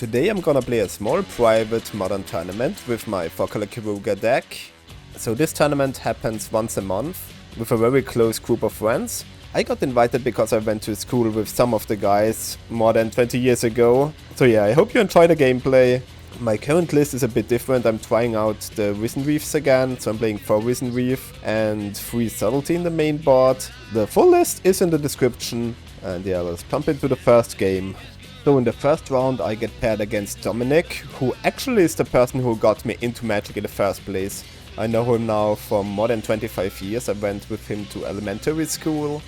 Today I'm gonna play a small private modern tournament with my 4-color Kiruga deck. So this tournament happens once a month with a very close group of friends. I got invited because I went to school with some of the guys more than 20 years ago. So yeah, I hope you enjoy the gameplay. My current list is a bit different. I'm trying out the Risen Reefs again, so I'm playing 4 Risen Reef and 3 Subtlety in the main board. The full list is in the description, and yeah, let's jump into the first game. So in the first round I get paired against Dominic, who actually is the person who got me into Magic in the first place. I know him now for more than 25 years. I went with him to elementary school,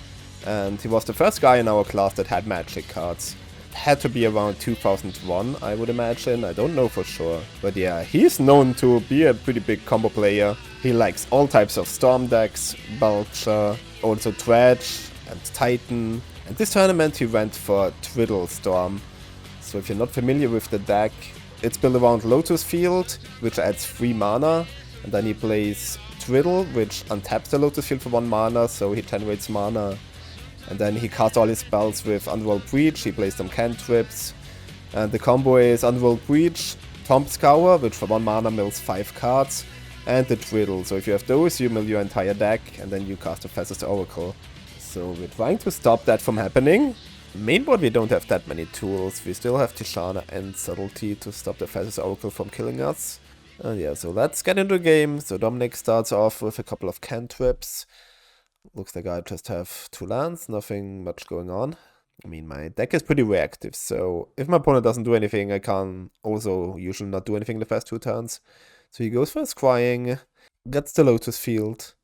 and he was the first guy in our class that had Magic cards. Had to be around 2001, I would imagine. I don't know for sure. But yeah, he's known to be a pretty big combo player. He likes all types of Storm decks, Vulture, also Dredge and Titan. And this tournament he went for Twiddle Storm. So if you're not familiar with the deck, it's built around Lotus Field, which adds 3 mana. And then he plays Twiddle, which untaps the Lotus Field for 1 mana, so he generates mana. And then he casts all his spells with Underworld Breach, he plays some cantrips. And the combo is Underworld Breach, Tomb Scour, which for 1 mana mills 5 cards, and the Twiddle. So if you have those, you mill your entire deck, and then you cast the Fastest Oracle. So we're trying to stop that from happening. Mainboard we don't have that many tools, we still have Tishana and Subtlety to stop the Fastest Oracle from killing us. And yeah, so let's get into the game. So Dominic starts off with a couple of cantrips. Looks like I just have 2 lands, nothing much going on. I mean, my deck is pretty reactive, so if my opponent doesn't do anything, I can also usually not do anything the first 2 turns. So he goes for a Scrying, gets the Lotus Field.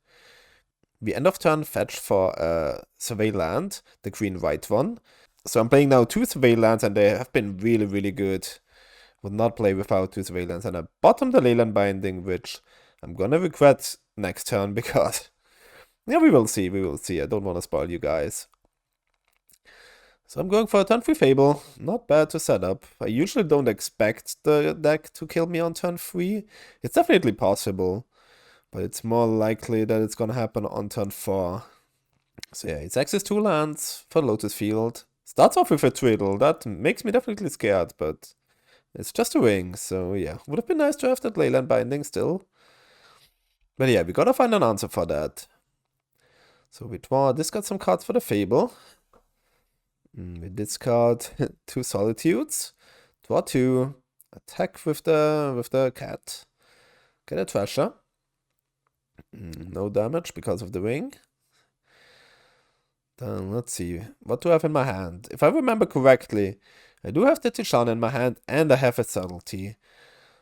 We end of turn fetch for a Survey land, the green-white one. So I'm playing now 2 Survey lands, and they have been really good. Would not play without 2 Survey lands, and I bottom the Leyline Binding, which I'm gonna regret next turn because... yeah, we will see. I don't want to spoil you guys. So I'm going for a turn 3 Fable. Not bad to set up. I usually don't expect the deck to kill me on turn 3. It's definitely possible, but it's more likely that it's gonna happen on turn 4. So yeah, it's access 2 lands for Lotus Field. Starts off with a Twiddle. That makes me definitely scared, but it's just a ring. So yeah, would have been nice to have that Leyline Binding still. But yeah, we gotta find an answer for that. So we discard some cards for the Fable. We discard 2 Solitudes. Draw 2. Attack with the cat. Get a Treasure. No damage because of the ring. Then let's see. What do I have in my hand? If I remember correctly, I do have the Tishana in my hand and I have a Subtlety.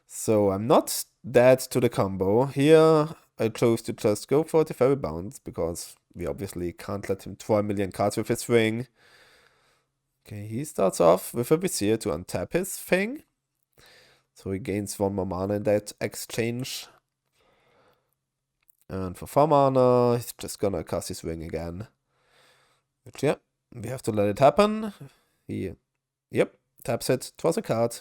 So I'm not dead to the combo. Here I chose to just go for the Fairy Bounce because we obviously can't let him draw a million cards with his ring. Okay, he starts off with a Vizier to untap his thing. So he gains 1 more mana in that exchange. And for 4 mana, he's just gonna cast his ring again. Which, yeah, we have to let it happen. He, yep, taps it, draws a card.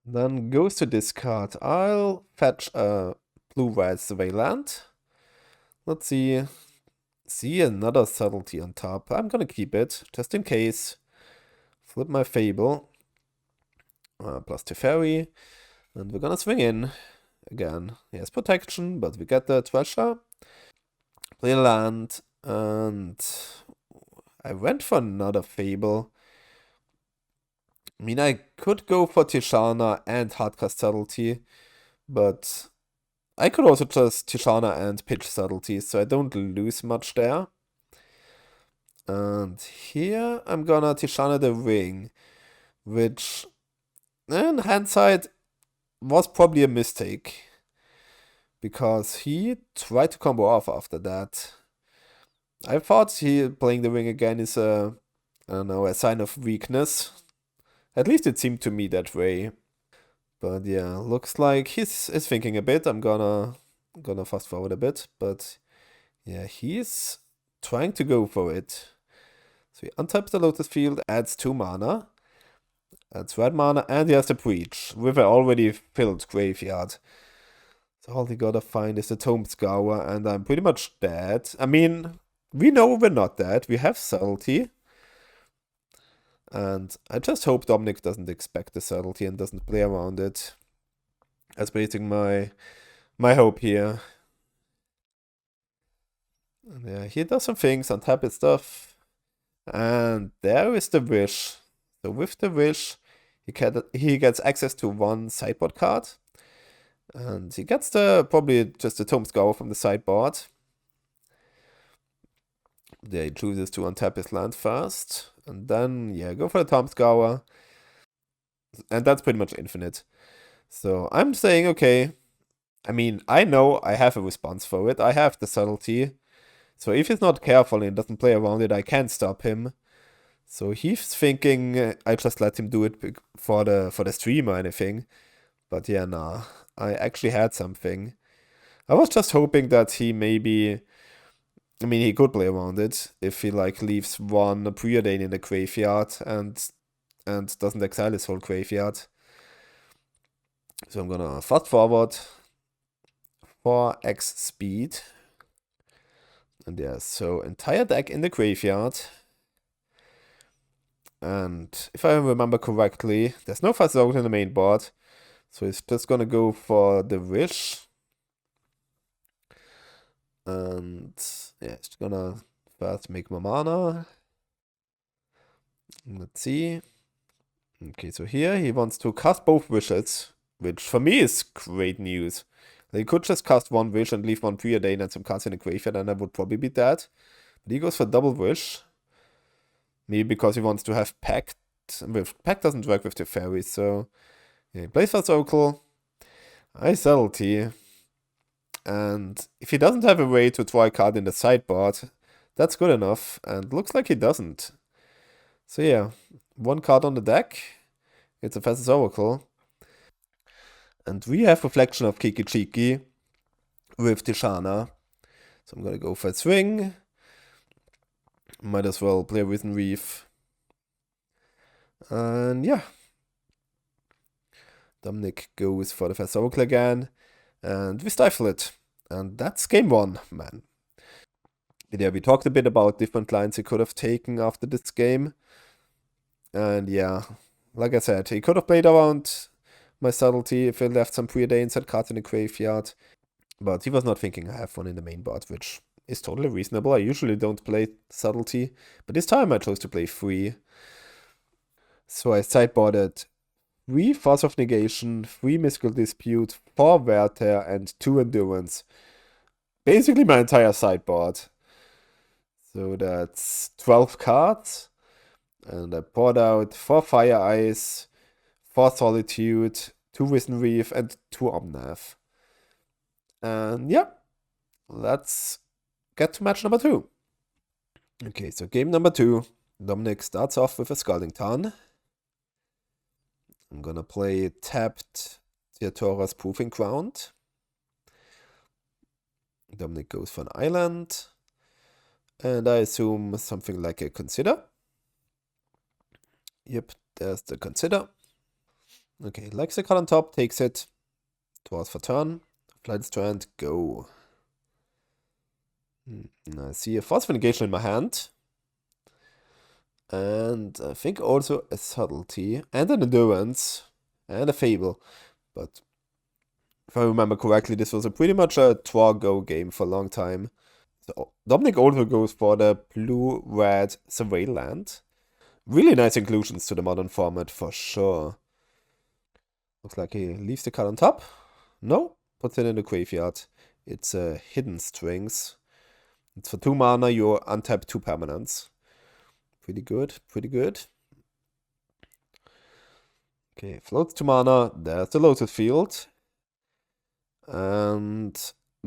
Then goes to discard. I'll fetch a blue-white Survey land. Let's see. See another Subtlety on top. I'm gonna keep it, just in case. Flip my Fable. Plus Teferi. And we're gonna swing in. Again, he has protection, but we get the Treasure. Play a land. And I went for another Fable. I mean, I could go for Tishana and Hardcast Subtlety, but I could also just Tishana and pitch Subtlety, so I don't lose much there. And here I'm gonna Tishana the ring, which in hindsight was probably a mistake, because he tried to combo off after that. I thought he playing the ring again is I don't know, a sign of weakness. At least it seemed to me that way. But yeah, looks like he's thinking a bit. I'm gonna fast forward a bit, but yeah, he's trying to go for it. So he untaps the Lotus Field, adds 2 mana, adds red mana, and he has the Breach with an already filled graveyard. So all he gotta find is the Tomb Scour, and I'm pretty much dead. I mean, we know we're not dead. We have Subtlety. And I just hope Dominic doesn't expect the subtlety and doesn't play around it. That's basically my hope here. And yeah, he does some things, untap his stuff. And there is the wish. So with the wish, he gets access to one sideboard card. And he gets probably just the Tome Scour from the sideboard. There he chooses to untap his land first. And then, yeah, go for the Tome Scour. And that's pretty much infinite. So I'm saying, okay. I mean, I know I have a response for it. I have the subtlety. So if he's not careful and doesn't play around it, I can stop him. So he's thinking I just let him do it for the stream or anything. But yeah, nah. I actually had something. I was just hoping that he maybe... I mean, he could play around it if he like leaves one Preordain in the graveyard and doesn't exile his whole graveyard. So I'm gonna fast forward 4x speed. And yeah, so entire deck in the graveyard. And if I remember correctly, there's no fast out in the main board. So he's just gonna go for the wish. And yeah, it's gonna first make my mana. Let's see. Okay, so here he wants to cast both wishes, which for me is great news. He could just cast one wish and leave one Preordain and some cards in the graveyard, and I would probably beat that. But he goes for double wish. Maybe because he wants to have Pact. Pact doesn't work with the fairies, so yeah, he plays for Circle. I subtlety. And if he doesn't have a way to draw a card in the sideboard, that's good enough. And looks like he doesn't. So yeah, one card on the deck. It's a Fastest Oracle. And we have Reflection of Kiki-Jiki with Tishana. So I'm gonna go for a swing. Might as well play Risen Reef. And yeah. Dominic goes for the Fastest Oracle again. And we stifle it. And that's game one, man. Yeah, we talked a bit about different lines he could have taken after this game. And yeah, like I said, he could have played around my subtlety if he left some Preordains and cards in the graveyard. But he was not thinking I have one in the main board, which is totally reasonable. I usually don't play subtlety, but this time I chose to play 3. So I sideboarded 3 Force of Negation, 3 Mystical Dispute, 4 Wear Tear, and 2 Endurance. Basically my entire sideboard. So that's 12 cards. And I poured out 4 Fire Ice, 4 Solitude, 2 Risen Reef, and 2 Omnath. And yeah, let's get to match number 2. Okay, so game number 2. Dominic starts off with a Scalding Tarn. I'm gonna play tapped Theatora's Proving Ground. Dominic goes for an island. And I assume something like a Consider. Yep, there's the Consider. Okay, likes the card on top, takes it. Draws for turn. Flight Strand, go. I see a Force of Negation in my hand. And I think also a Subtlety. And an Endurance. And a Fable. But if I remember correctly, this was pretty much a draw-go game for a long time. So Dominic also goes for the blue-red Surveil land. Really nice inclusions to the modern format for sure. Looks like he leaves the card on top. No, puts it in the graveyard. It's Hidden Strings. It's for 2 mana, you untap 2 permanents. Pretty good, pretty good. Okay, floats 2 mana. There's the Lotus Field. And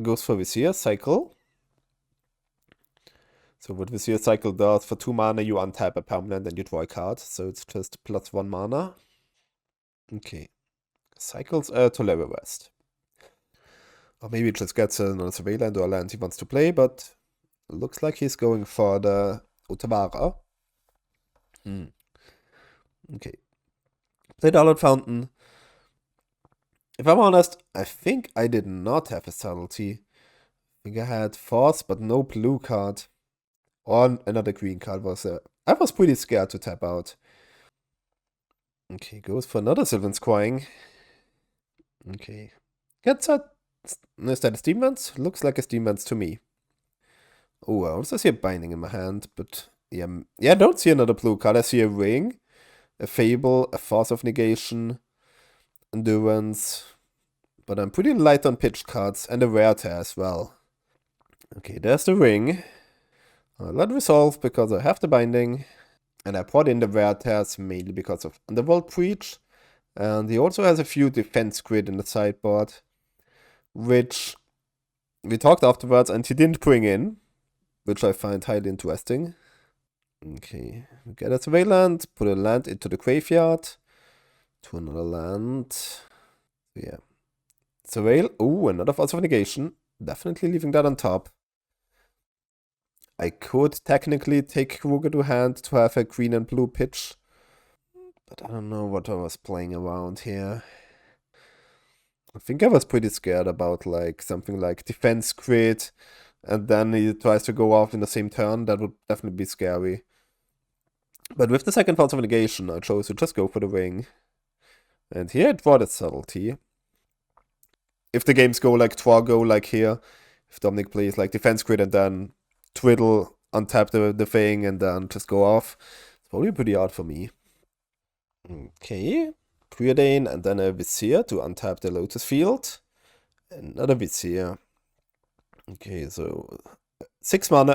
goes for Vizier Cycle. So what Vizier Cycle does, for 2 mana you untap a permanent and you draw a card. So it's just plus 1 mana. Okay. Cycles to level West. Or maybe it just gets another Surveil land or a land he wants to play, but looks like he's going for the Otawara. Okay. Played Arlott Fountain. If I'm honest, I think I did not have a subtlety. I think I had Force, but no blue card. Or another green card was I was pretty scared to tap out. Okay, goes for another Sylvan Scrying. Okay. Gets a... Is that a Steam Vents? Looks like a Steam Vents to me. Oh, I also see a Binding in my hand, but... Yeah, I don't see another blue card. I see a Ring, a Fable, a Force of Negation, Endurance. But I'm pretty light on pitch cards, and a Rare Tear as well. Okay, there's the Ring. I'll let Resolve because I have the Binding. And I brought in the Rare Tears mainly because of Underworld Breach. And he also has a few defense grid in the sideboard, which we talked afterwards, and he didn't bring in, which I find highly interesting. Okay, get a Survey land, put a land into the graveyard, to another land. Yeah. Surveil, oh, another Force of Negation. Definitely leaving that on top. I could technically take Kruger to hand to have a green and blue pitch, but I don't know what I was playing around here. I think I was pretty scared about like something like defense grid, and then he tries to go off in the same turn. That would definitely be scary. But with the second Force of Negation, I chose to just go for the Ring. And here it brought its subtlety. If the games go like Twargo, like here, if Dominic plays like defense grid and then twiddle, untap the thing, and then just go off, it's probably pretty hard for me. Okay, Preordain, and then a Vizier to untap the Lotus Field. Another Vizier. Okay, so 5 mana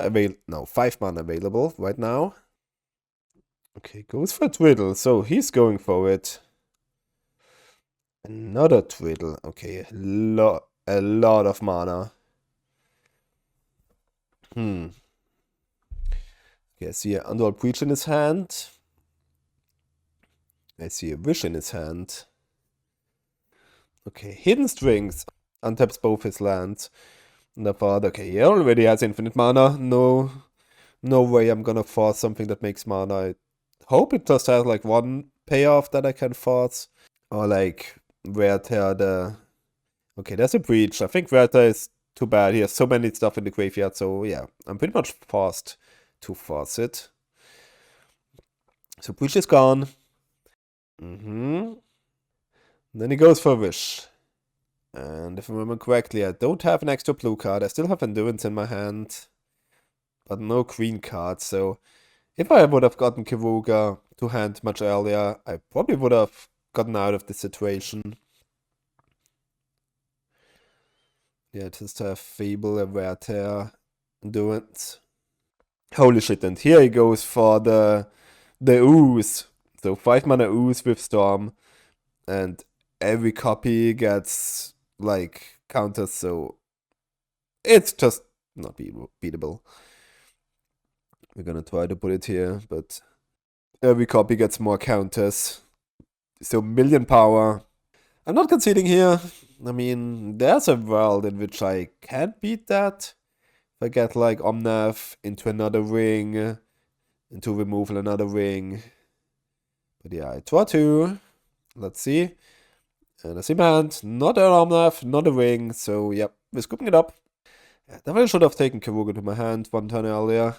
available right now. Okay, goes for Twiddle, so he's going for it. Another Twiddle. Okay, a lot of mana. Okay, I see an Underworld Breach in his hand. I see a Wish in his hand. Okay, Hidden Strings. Untaps both his lands. And I thought, okay, he already has infinite mana. No way I'm gonna force something that makes mana. I hope it just has like one payoff that I can force. Or like Rare Tear the... Okay, there's a Breach. I think Rare Tear is too bad. He has so many stuff in the graveyard, so yeah, I'm pretty much forced to force it. So Breach is gone. Then he goes for Wish. And if I remember correctly, I don't have an extra blue card. I still have Endurance in my hand, but no green card. So if I would have gotten Kiruga to hand much earlier, I probably would have gotten out of the situation. Yeah, just have Fable, a Rare Tear, Endurance. Holy shit, and here he goes for the Ooze. So 5 mana Ooze with Storm, and every copy gets like counters, so it's just not beatable. We're gonna try to put it here, but every copy gets more counters. So million power. I'm not conceding here. I mean, there's a world in which I can beat that. If I get like Omnath into another ring, into removal another ring. But yeah, I try to. Let's see. And I see my hand, not an Omnath, not a ring, so yep, we're scooping it up. Yeah, definitely should have taken Kiruga to my hand one turn earlier.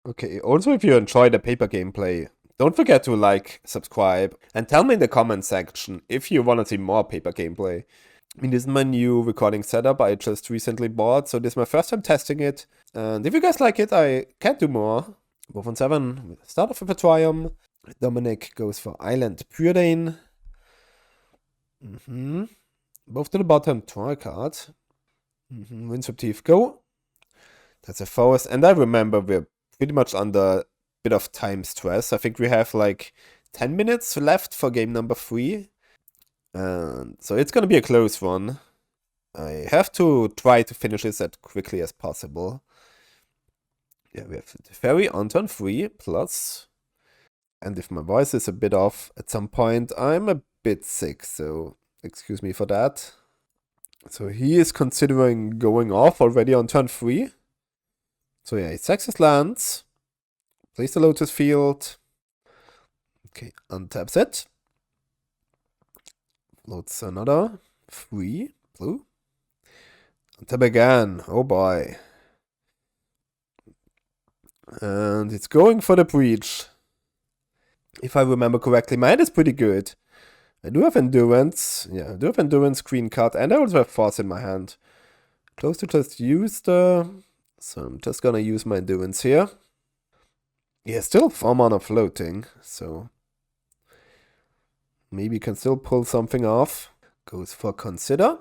Okay, also if you enjoy the paper gameplay, don't forget to like, subscribe, and tell me in the comment section if you want to see more paper gameplay. I mean, this is my new recording setup I just recently bought, so this is my first time testing it. And if you guys like it, I can do more. Wolf on 7, start off with a Triumph. Dominic goes for Island Preordain. Move to the bottom, draw a card. Windswept go. That's a forest, and I remember we're pretty much under a bit of time stress. I think we have like 10 minutes left for game number 3. And so it's gonna be a close one. I have to try to finish this as quickly as possible. Yeah, we have the Fairy on turn 3 plus. And if my voice is a bit off at some point, I'm a bit sick, so excuse me for that. So he is considering going off already on turn 3. So yeah, he sacks his lands, plays the Lotus Field. Okay, untaps it. Floats another 3 blue. Untap again, oh boy. And it's going for the Breach. If I remember correctly, my hand is pretty good. I do have Endurance. Yeah, I do have Endurance, Green card, and I also have Force in my hand. Close to just use the... So I'm just gonna use my Endurance here. Yeah, still 4 mana floating, so... Maybe can still pull something off. Goes for Consider.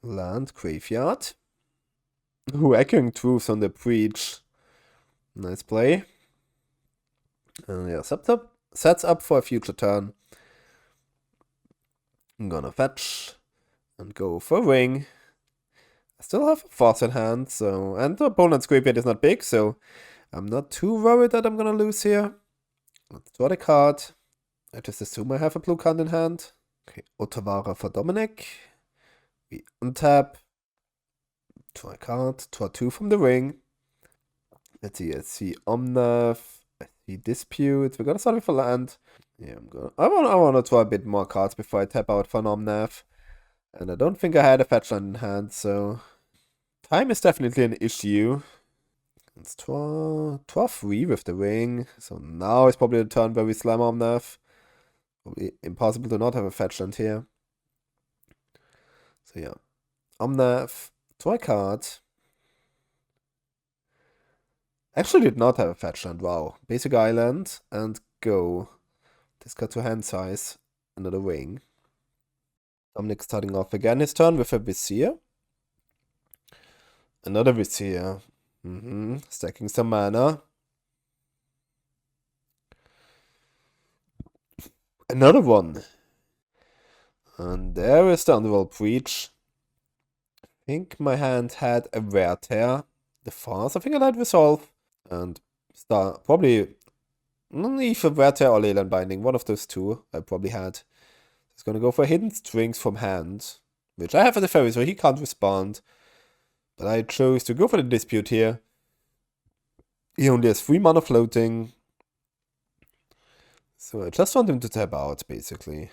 Land, Graveyard. Ooh, Echoing Truths on the Breach. Nice play. Yeah, sets up for a future turn. I'm gonna fetch and go for Ring. I still have a Force in hand, so... And the opponent's graveyard is not big, so... I'm not too worried that I'm gonna lose here. Let's draw the card. I just assume I have a blue card in hand. Okay, Otawara for Dominic. We untap. Draw a card. Draw 2 from the ring. Let's see, I see Omnath. I see Dispute. We're gonna start with a land. Yeah, I wanna draw a bit more cards before I tap out for an Omnath. And I don't think I had a fetch land in hand, so... Time is definitely an issue. Let's draw 3 with the ring. So now is probably the turn where we slam Omnath. Probably impossible to not have a fetch land here. So yeah. Omnath, draw a card. Actually did not have a fetch land, wow. Basic island and go. Discard to hand size. Another ring. Dominic starting off again his turn with a Vizier. Another Vizier. Stacking some mana. Another one. And there is the Underworld Breach. I think my hand had a Wear Tear. The Force, I think I had Resolve. And probably either Wear Tear or Leyline Binding. One of those two I probably had. He's gonna go for Hidden Strings from hand. Which I have at the ferry, so he can't respond. But I chose to go for the Dispute here. He only has 3 mana floating. So I just want him to tap out, basically.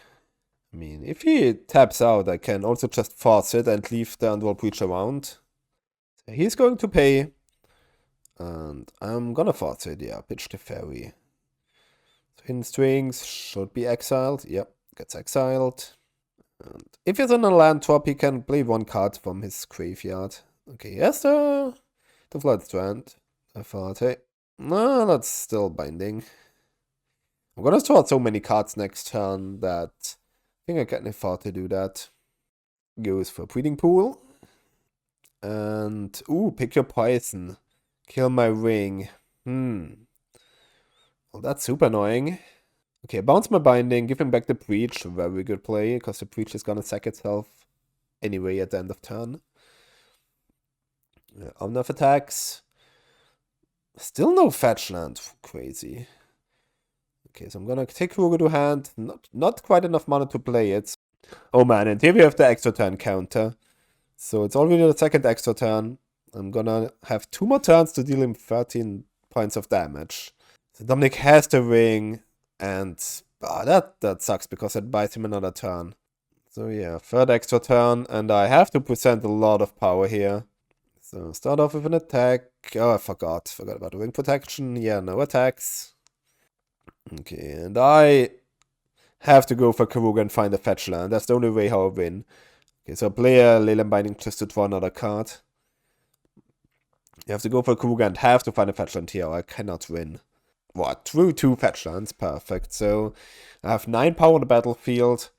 I mean, if he taps out, I can also just force it and leave the Underworld Breach around. So he's going to pay. And I'm gonna force it, yeah. Pitch the Ferry. So Hidden Strings should be exiled. Yep, gets exiled. And if he's on a land drop, he can play 1 card from his graveyard. Okay, yes, the Flood Strand. I thought, hey, no, that's still binding. I'm gonna draw so many cards next turn that I think I can afford to do that. Goes for Breeding Pool. And, ooh, pick your poison. Kill my ring. Well, that's super annoying. Okay, bounce my binding, give him back the Breach. Very good play, because the Breach is gonna sack itself anyway at the end of turn. Omnath attacks. Still no fetch land. Crazy. Okay, so I'm gonna take Rugo to hand. Not quite enough mana to play it. Oh man, and here we have the extra turn counter. So it's already the second extra turn. I'm gonna have 2 more turns to deal him 13 points of damage. So Dominic has the ring, and that sucks because it buys him another turn. So yeah, third extra turn, and I have to present a lot of power here. So start off with an attack. Oh, I forgot about the ring protection. Yeah, no attacks. Okay, and I have to go for Keruga and find a fetch land. That's the only way how I win. Okay, so play a Leyline Binding just to draw another card. You have to go for Keruga and have to find a fetch land here, or I cannot win. What? Drew 2 fetch lands, perfect. So I have 9 power on the battlefield.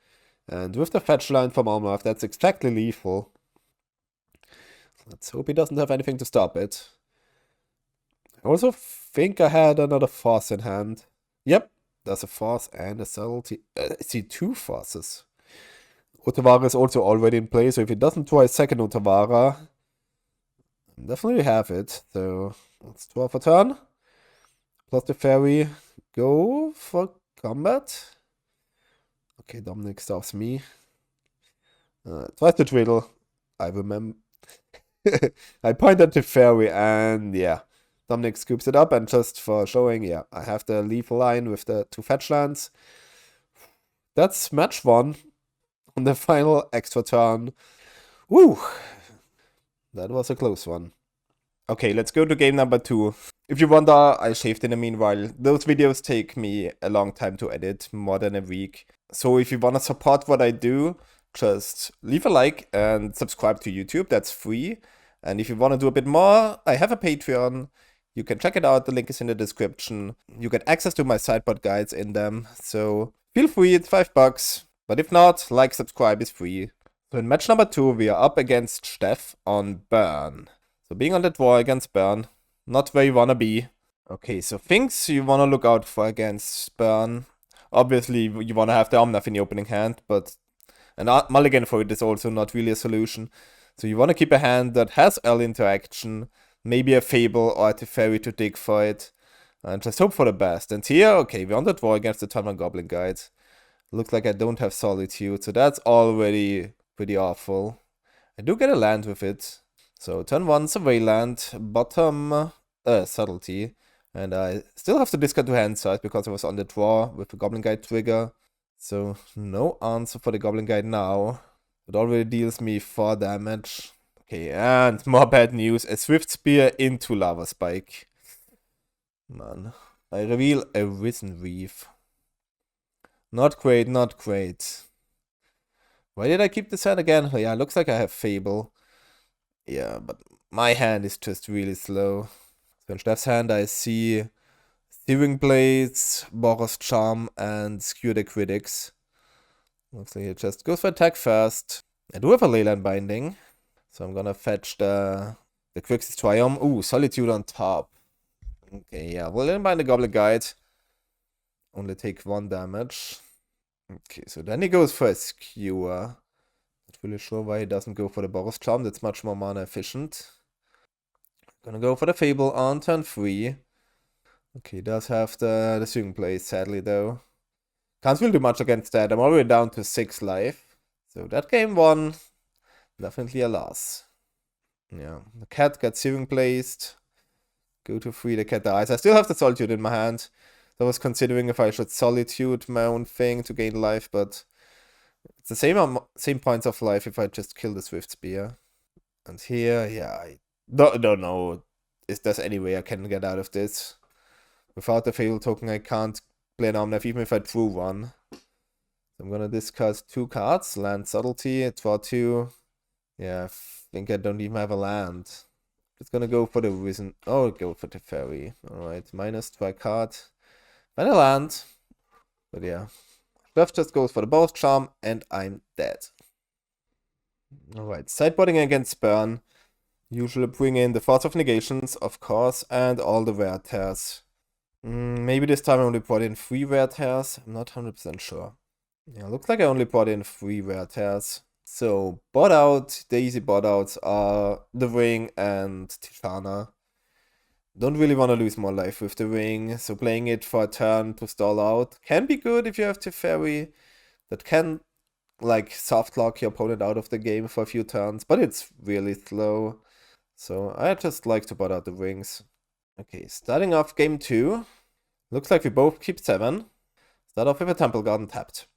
And with the fetch line from Omnath, that's exactly lethal. Let's hope he doesn't have anything to stop it. I also think I had another Force in hand. Yep, there's a Force and a Subtlety. I see 2 Forces. Otawara is also already in play, so if he doesn't draw a second Otawara, I definitely have it. So let's draw for turn. Plus the Fairy. Go for combat. Okay, Dominic stops me. Tries to Twiddle. I remember. I point at the Fairy and yeah. Dominic scoops it up and just for showing, yeah, I have the lethal line with the 2 fetch lands. That's match 1 on the final extra turn. Woo! That was a close one. Okay, let's go to game number 2. If you wonder, I shaved in the meanwhile. Those videos take me a long time to edit, more than a week. So if you wanna support what I do, just leave a like and subscribe to YouTube, that's free. And if you wanna do a bit more, I have a Patreon. You can check it out, the link is in the description. You get access to my sideboard guides in them, so feel free, it's $5. But if not, like, subscribe is free. So in match number 2, we are up against Steph on Burn. So being on the draw against Burn, not where you wanna be. Okay, so things you wanna look out for against Burn. Obviously, you wanna have the Omnath in the opening hand, but an mulligan for it is also not really a solution. So you wanna keep a hand that has early interaction, maybe a Fable or a Teferi to dig for it, and just hope for the best. And here, okay, we're on the draw against the turn 1 Goblin Guide. Looks like I don't have Solitude, so that's already pretty awful. I do get a land with it. So turn 1 Survey land, bottom Subtlety. And I still have to discard to hand side because I was on the draw with the Goblin Guide trigger. So no answer for the Goblin Guide now. It already deals me 4 damage. Okay, and more bad news. A Swift Spear into Lava Spike. Man. I reveal a Risen Reef. Not great, not great. Why did I keep this hand again? Oh, yeah, looks like I have Fable. Yeah, but my hand is just really slow. So in Steph's hand I see Searing Blades, Boros Charm, and Skew the Critics. Looks like it just goes for attack first. I do have a Leyline Binding, so I'm gonna fetch the Grixis Triumph. Ooh, Solitude on top. Okay, yeah, we'll Leyline Bind the Goblin Guide. Only take 1 damage. Okay, so then he goes for a Skewer. Not really sure why he doesn't go for the Boros Charm, that's much more mana efficient. Gonna go for the Fable on turn 3. Okay, does have the Swing Blade, sadly though. Can't really do much against that, I'm already down to 6 life. So that game 1, definitely a loss. Yeah, the cat got Searing placed. Go to 3, the cat dies. I still have the Solitude in my hand. So I was considering if I should Solitude my own thing to gain life, but it's the same points of life if I just kill the Swift Spear. And here, yeah, I don't know if there's any way I can get out of this. Without the Fable token, I can't play an Omnath even if I drew 1. So I'm gonna discard 2 cards, land Subtlety, draw 2. Yeah, I think I don't even have a land. Just gonna go for the Risen. Oh, go for the Teferi. Alright, minus 2 card. Then a land. But yeah. Steph just goes for the Boros Charm, and I'm dead. Alright, sideboarding against Burn. Usually bring in the Force of Negations, of course, and all the Rare Tears. Maybe this time I only brought in 3 Rare Tears. I'm not 100% sure. Yeah, looks like I only brought in 3 Rare Tears. So, bought out, the easy bought outs are the Ring and Tishana. Don't really want to lose more life with the Ring, so playing it for a turn to stall out can be good if you have Teferi. That can, like, soft lock your opponent out of the game for a few turns, but it's really slow. So I just like to bot out the Rings. Okay, starting off game 2. Looks like we both keep 7. Start off with a Temple Garden tapped.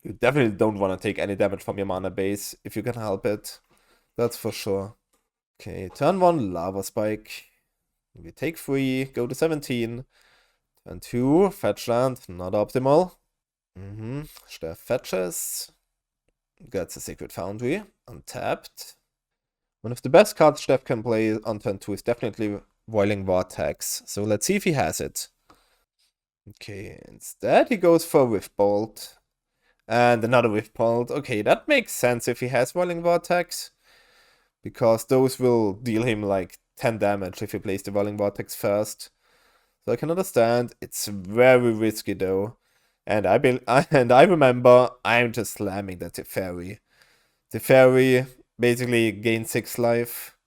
You definitely don't want to take any damage from your mana base if you can help it. That's for sure. Okay, turn 1 Lava Spike. We take 3, go to 17. Turn 2, fetch land, not optimal. Steph fetches. Gets a Sacred Foundry, untapped. One of the best cards Steph can play on turn 2 is definitely Boiling Vortex. So let's see if he has it. Okay, instead he goes for Riftbolt. And another Riftbolt. Okay, that makes sense if he has Boiling Vortex. Because those will deal him like 10 damage if he plays the Boiling Vortex first. So I can understand. It's very risky though. And I remember I'm just slamming the Teferi. Teferi basically gains 6 life.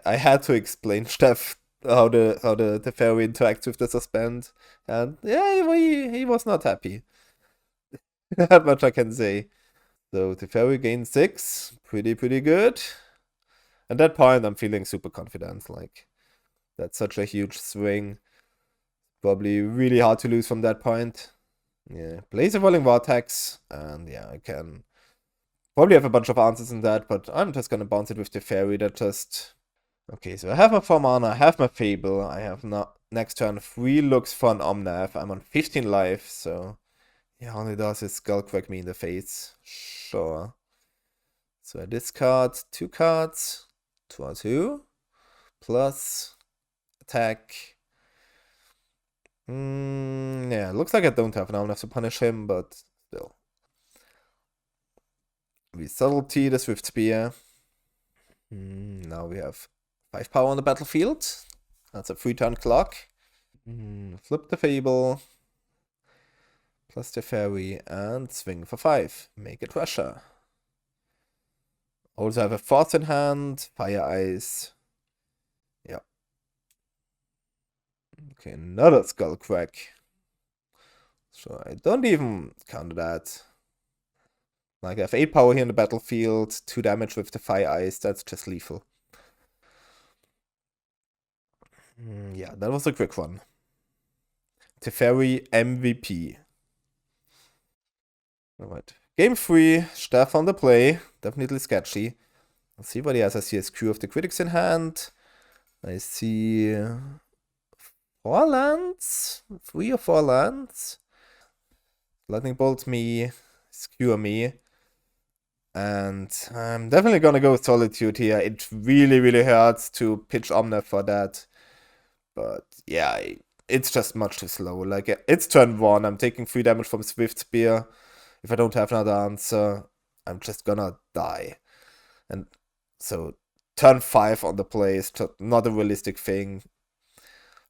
I had to explain Steph how the Teferi interacts with the suspend. And yeah, he was not happy. That much I can say. So Teferi gains 6. Pretty good. At that point I'm feeling super confident. Like, that's such a huge swing. Probably really hard to lose from that point. Yeah, plays a Rolling Vortex, and yeah, I can probably have a bunch of answers in that, but I'm just gonna bounce it with Teferi. That just Okay, so I have my 4 mana, I have my Fable, I have not next turn 3 looks for an Omnath. I'm on 15 life, so yeah, all he does is Skullcrack me in the face. Sure. So I discard 2 cards, 2/2, plus attack. Yeah, looks like I don't have an Omnath to punish him, but still. We subtlety the Swift Spear. Now we have 5 power on the battlefield. That's a 3-turn clock. Flip the Fable. Plus the Fairy and swing for 5. Make it Russia. Also have a Force in hand. Fire Ice. Yeah. Okay, another Skullcrack. So I don't even count that. Like I have 8 power here in the battlefield. 2 damage with the Fire Ice. That's just lethal. Yeah, that was a quick one. Teferi MVP. Alright. Game 3, Steff on the play. Definitely sketchy. Let's see what he has. I see a Screw of the Critics in hand. I see 4 lands? 3 or 4 lands? Lightning Bolt me, Skewer me. And I'm definitely gonna go with Solitude here. It really, really hurts to pitch Omnath for that. But yeah, it's just much too slow. Like, it's turn 1. I'm taking 3 damage from Swift Spear. If I don't have another answer, I'm just gonna die. And so turn 5 on the play is just not a realistic thing.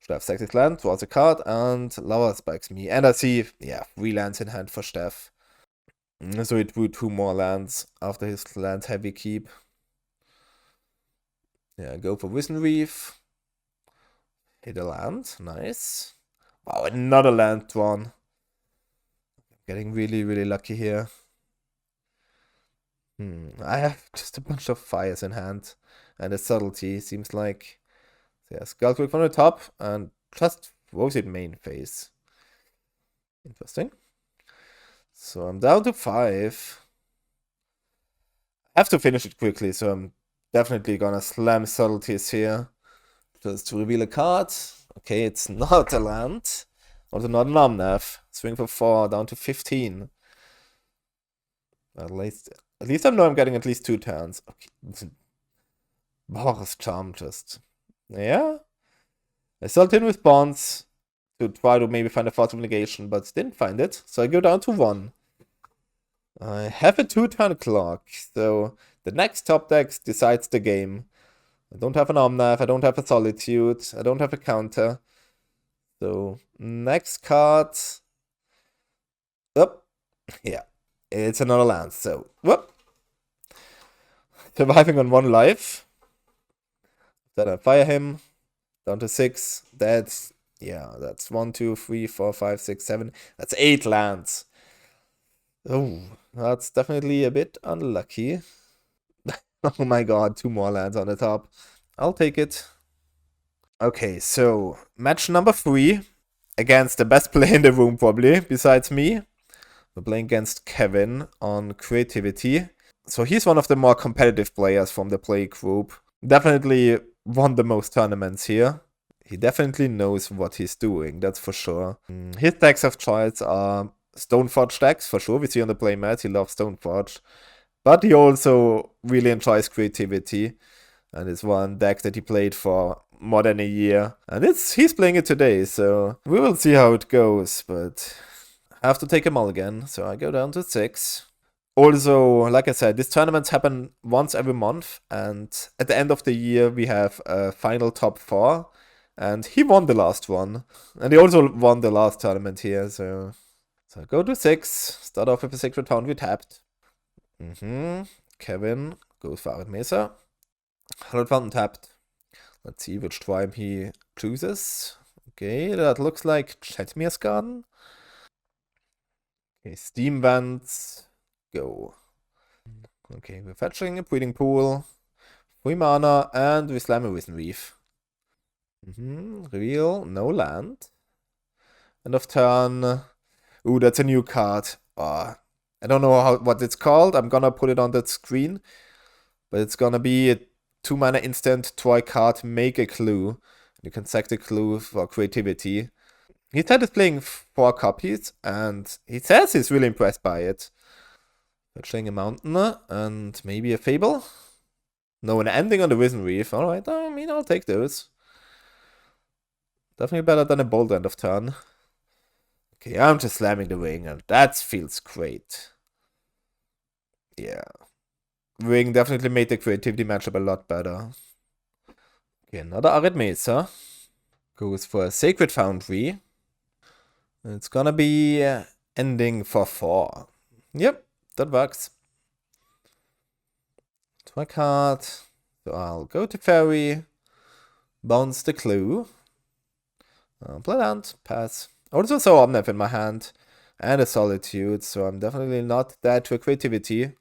Should have Sexy Land, draws a card, and Lava spikes me. And I see, yeah, 3 lands in hand for Steff. So it drew 2 more lands after his land heavy keep. Yeah, go for Wizened Reef. Hit a land, nice. Wow, another land drawn. Getting really, really lucky here. I have just a bunch of fires in hand. And a subtlety seems like. So yeah, Skullcrack from the top and just throws it main phase. Interesting. So I'm down to 5. I have to finish it quickly, so I'm definitely gonna slam subtleties here. Just to reveal a card. Okay, it's not a land. Also not an Omnath. Swing for 4, down to 15. At least I know I'm getting at least 2 turns. Okay. Boris Charm just. Yeah. I sold in with Bonds to try to maybe find a Force of Negation, but didn't find it. So I go down to 1. I have a 2-turn clock, so the next top deck decides the game. I don't have an Omnath, I don't have a Solitude, I don't have a counter. So, next card. Oh, yeah. It's another land, so, whoop. Surviving on 1 life. Then I fire him. Down to 6. That's, yeah, that's 1, 2, 3, 4, 5, 6, 7. That's 8 lands. Oh, that's definitely a bit unlucky. Oh my god, 2 more lands on the top. I'll take it. Okay, so match number 3 against the best player in the room probably, besides me. We're playing against Kevin on creativity. So he's one of the more competitive players from the play group. Definitely won the most tournaments here. He definitely knows what he's doing, that's for sure. His decks of choice are Stoneforge decks, for sure. We see on the playmat, he loves Stoneforge. But he also really enjoys creativity. And it's one deck that he played for more than a year. And he's playing it today, so we will see how it goes. But I have to take a mulligan, so I go down to 6. Also, like I said, these tournaments happen once every month. And at the end of the year, we have a final top 4. And he won the last one. And he also won the last tournament here, so I go to 6. Start off with a Sacred Town we tapped. Kevin goes for Arid Mesa. 100 Fountain tapped. Let's see which tribe he chooses. Okay, that looks like Chetmir's Garden. Okay, Steam Vents. Go. Okay, we're fetching a Breeding Pool. 3 mana, and we slam a Wizened Reef. Reveal, no land. End of turn. Ooh, that's a new card. I don't know what it's called. I'm gonna put it on that screen. But it's gonna be a 2 mana instant, draw a card, make a clue. You can sack the clue for creativity. He started playing 4 copies, and he says he's really impressed by it. Fetching a mountain, and maybe a fable? No, an ending on the Risen Reef. Alright, I mean, I'll take those. Definitely better than a bold end of turn. Okay, I'm just slamming the ring, and that feels great. Yeah. Ring definitely made the creativity matchup a lot better. Okay, another Arid Mesa. Goes for a Sacred Foundry. It's gonna be ending for 4. Yep, that works. Draw a card. So I'll go to Fairy. Bounce the clue. Play land. Pass. Also saw Omnath in my hand. And a Solitude, so I'm definitely not dead to a creativity.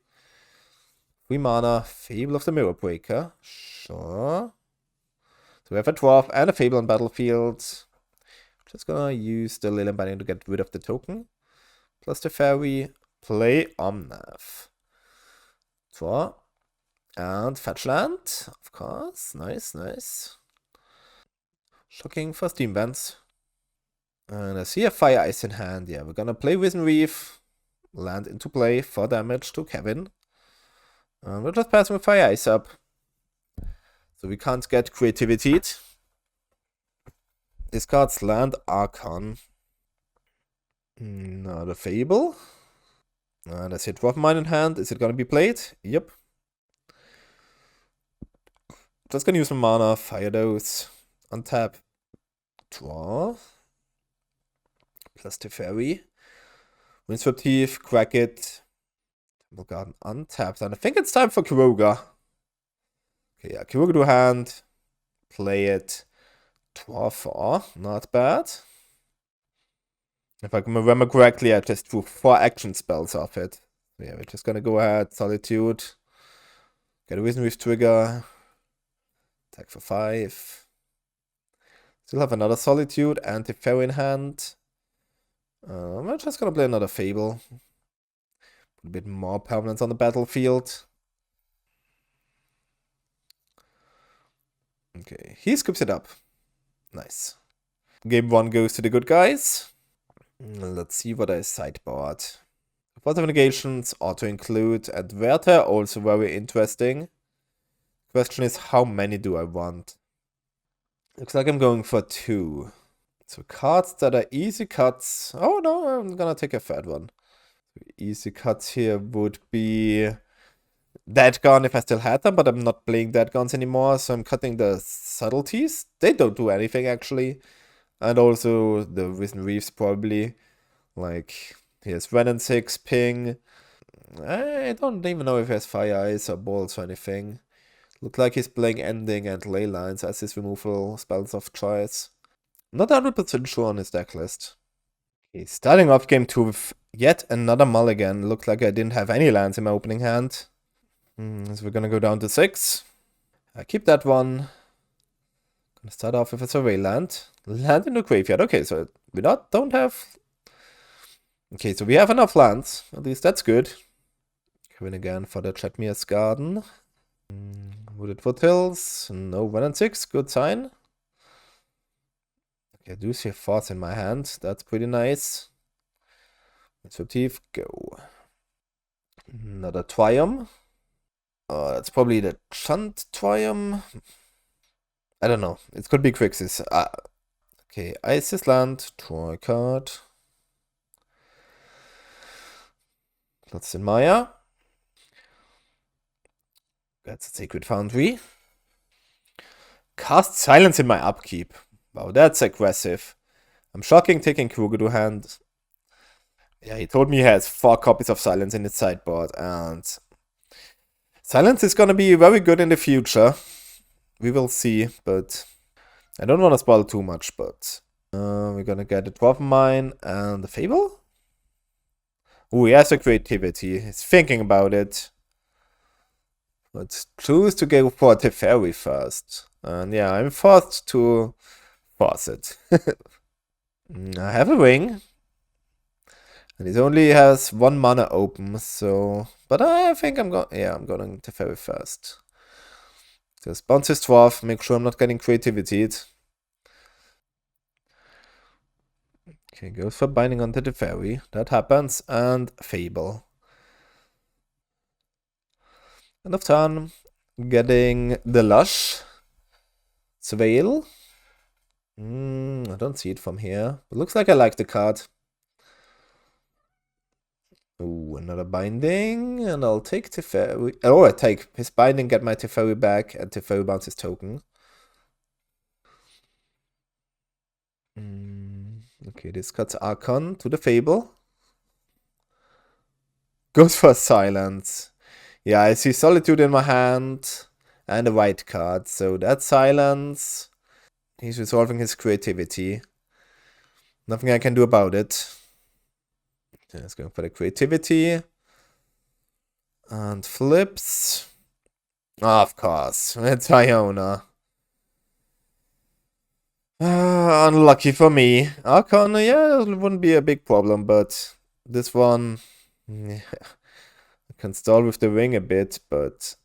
3 mana, Fable of the Mirror Breaker. Sure. So we have a Dwarf and a Fable on battlefield. Just gonna use the Leyline Binding to get rid of the token. Plus the Fairy. Play Omnath. Draw. And fetch land, of course. Nice, nice. Shocking for Steam Vents. And I see a Fire Ice in hand. Yeah, we're gonna play Risen Reef. Land into play for damage to Kevin. And we're just passing with Fire Ice up. So we can't get creativity. Discards land Archon. Not a Fable. And I see a Dwarf Mine in hand. Is it gonna be played? Yep. Just gonna use my mana, fire those, untap, draw, plus Teferi, Windswept Heath, crack it, Temple Garden untapped, and I think it's time for Kiroga. Okay, yeah, Kiroga to hand, play it, draw 4, not bad. If I can remember correctly, I just drew 4 action spells off it. So yeah, we're just gonna go ahead, Solitude, get a Risen Reef trigger, attack for 5. Still have another Solitude and the Fairy in hand. I'm just gonna play another Fable. Put a bit more permanence on the battlefield. Okay, he scoops it up. Nice. Game 1 goes to the good guys. Let's see what I sideboard. Force of Negations, auto-include, and Werther, also very interesting. Question is, how many do I want? Looks like I'm going for 2. So cards that are easy cuts. Oh no, I'm gonna take a third one. Easy cuts here would be Dead Gun if I still had them, but I'm not playing Dead Guns anymore, so I'm cutting the Subtleties. They don't do anything actually. And also the Risen Reefs probably. Like, here's Ren and 6, Ping. I don't even know if he has Fire Eyes or Balls or anything. Look like he's playing Ending and Ley Lines as his removal spells of choice. Not 100% sure on his deck list. Okay, starting off game 2 with yet another mulligan. Looked like I didn't have any lands in my opening hand. So we're gonna go down to 6. I keep that one. Gonna start off with a Survey land. Land in the graveyard. Okay, so we don't have... Okay, so we have enough lands. At least that's good. Coming again for the Chetmir's Garden. Wooded Foothills. No 1 and 6. Good sign. Okay, I do see a Force in my hand. That's pretty nice. Let's Teeth, go. Another Triumph. That's probably the Chunt Triumph. I don't know. It could be Grixis. Okay, Isis Land. Draw a card. That's in Maya. That's a Sacred Foundry. Cast Silence in my upkeep. Wow, that's aggressive. I'm shocking taking Kiroga to hand. Yeah, he told me he has 4 copies of Silence in his sideboard, and Silence is gonna be very good in the future. We will see, but I don't want to spoil too much, but we're gonna get a Dwarf Mine and a Fable? Oh, he has a creativity. He's thinking about it. Let's choose to go for Teferi first. And yeah, I'm forced to force it. I have a ring. And it only has 1 mana open, so... But I think I'm going... Yeah, I'm going Teferi first. Just bounce his dwarf, make sure I'm not getting creativity. Okay, goes for binding onto the fairy. That happens. And Fable. End of turn. Getting the Lush. Swale. I don't see it from here. It looks like I like the card. Ooh, another binding. And I'll take Teferi. Oh, I take his binding, get my Teferi back, and Teferi bounces token. Okay, this cuts Archon to the Fable. Goes for silence. Yeah, I see Solitude in my hand and a white card, so that's silence. He's resolving his creativity. Nothing I can do about it. Yeah, he's going for the creativity. And flips. Oh, of course, it's Iona. Unlucky for me. Archon, yeah, it wouldn't be a big problem, but this one, yeah, I can stall with the ring a bit, but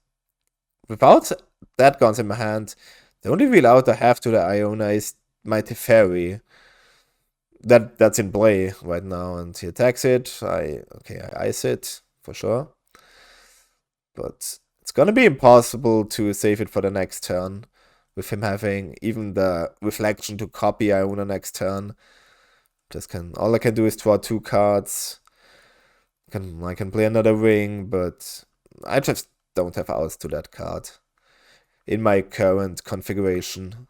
without that guns in my hand, the only real out I have to the Iona is my Teferi. That's in play right now, and he attacks it. I ice it for sure, but it's gonna be impossible to save it for the next turn. With him having even the reflection to copy Iona next turn. All I can do is draw 2 cards. I can play another ring, but I just don't have outs to that card in my current configuration.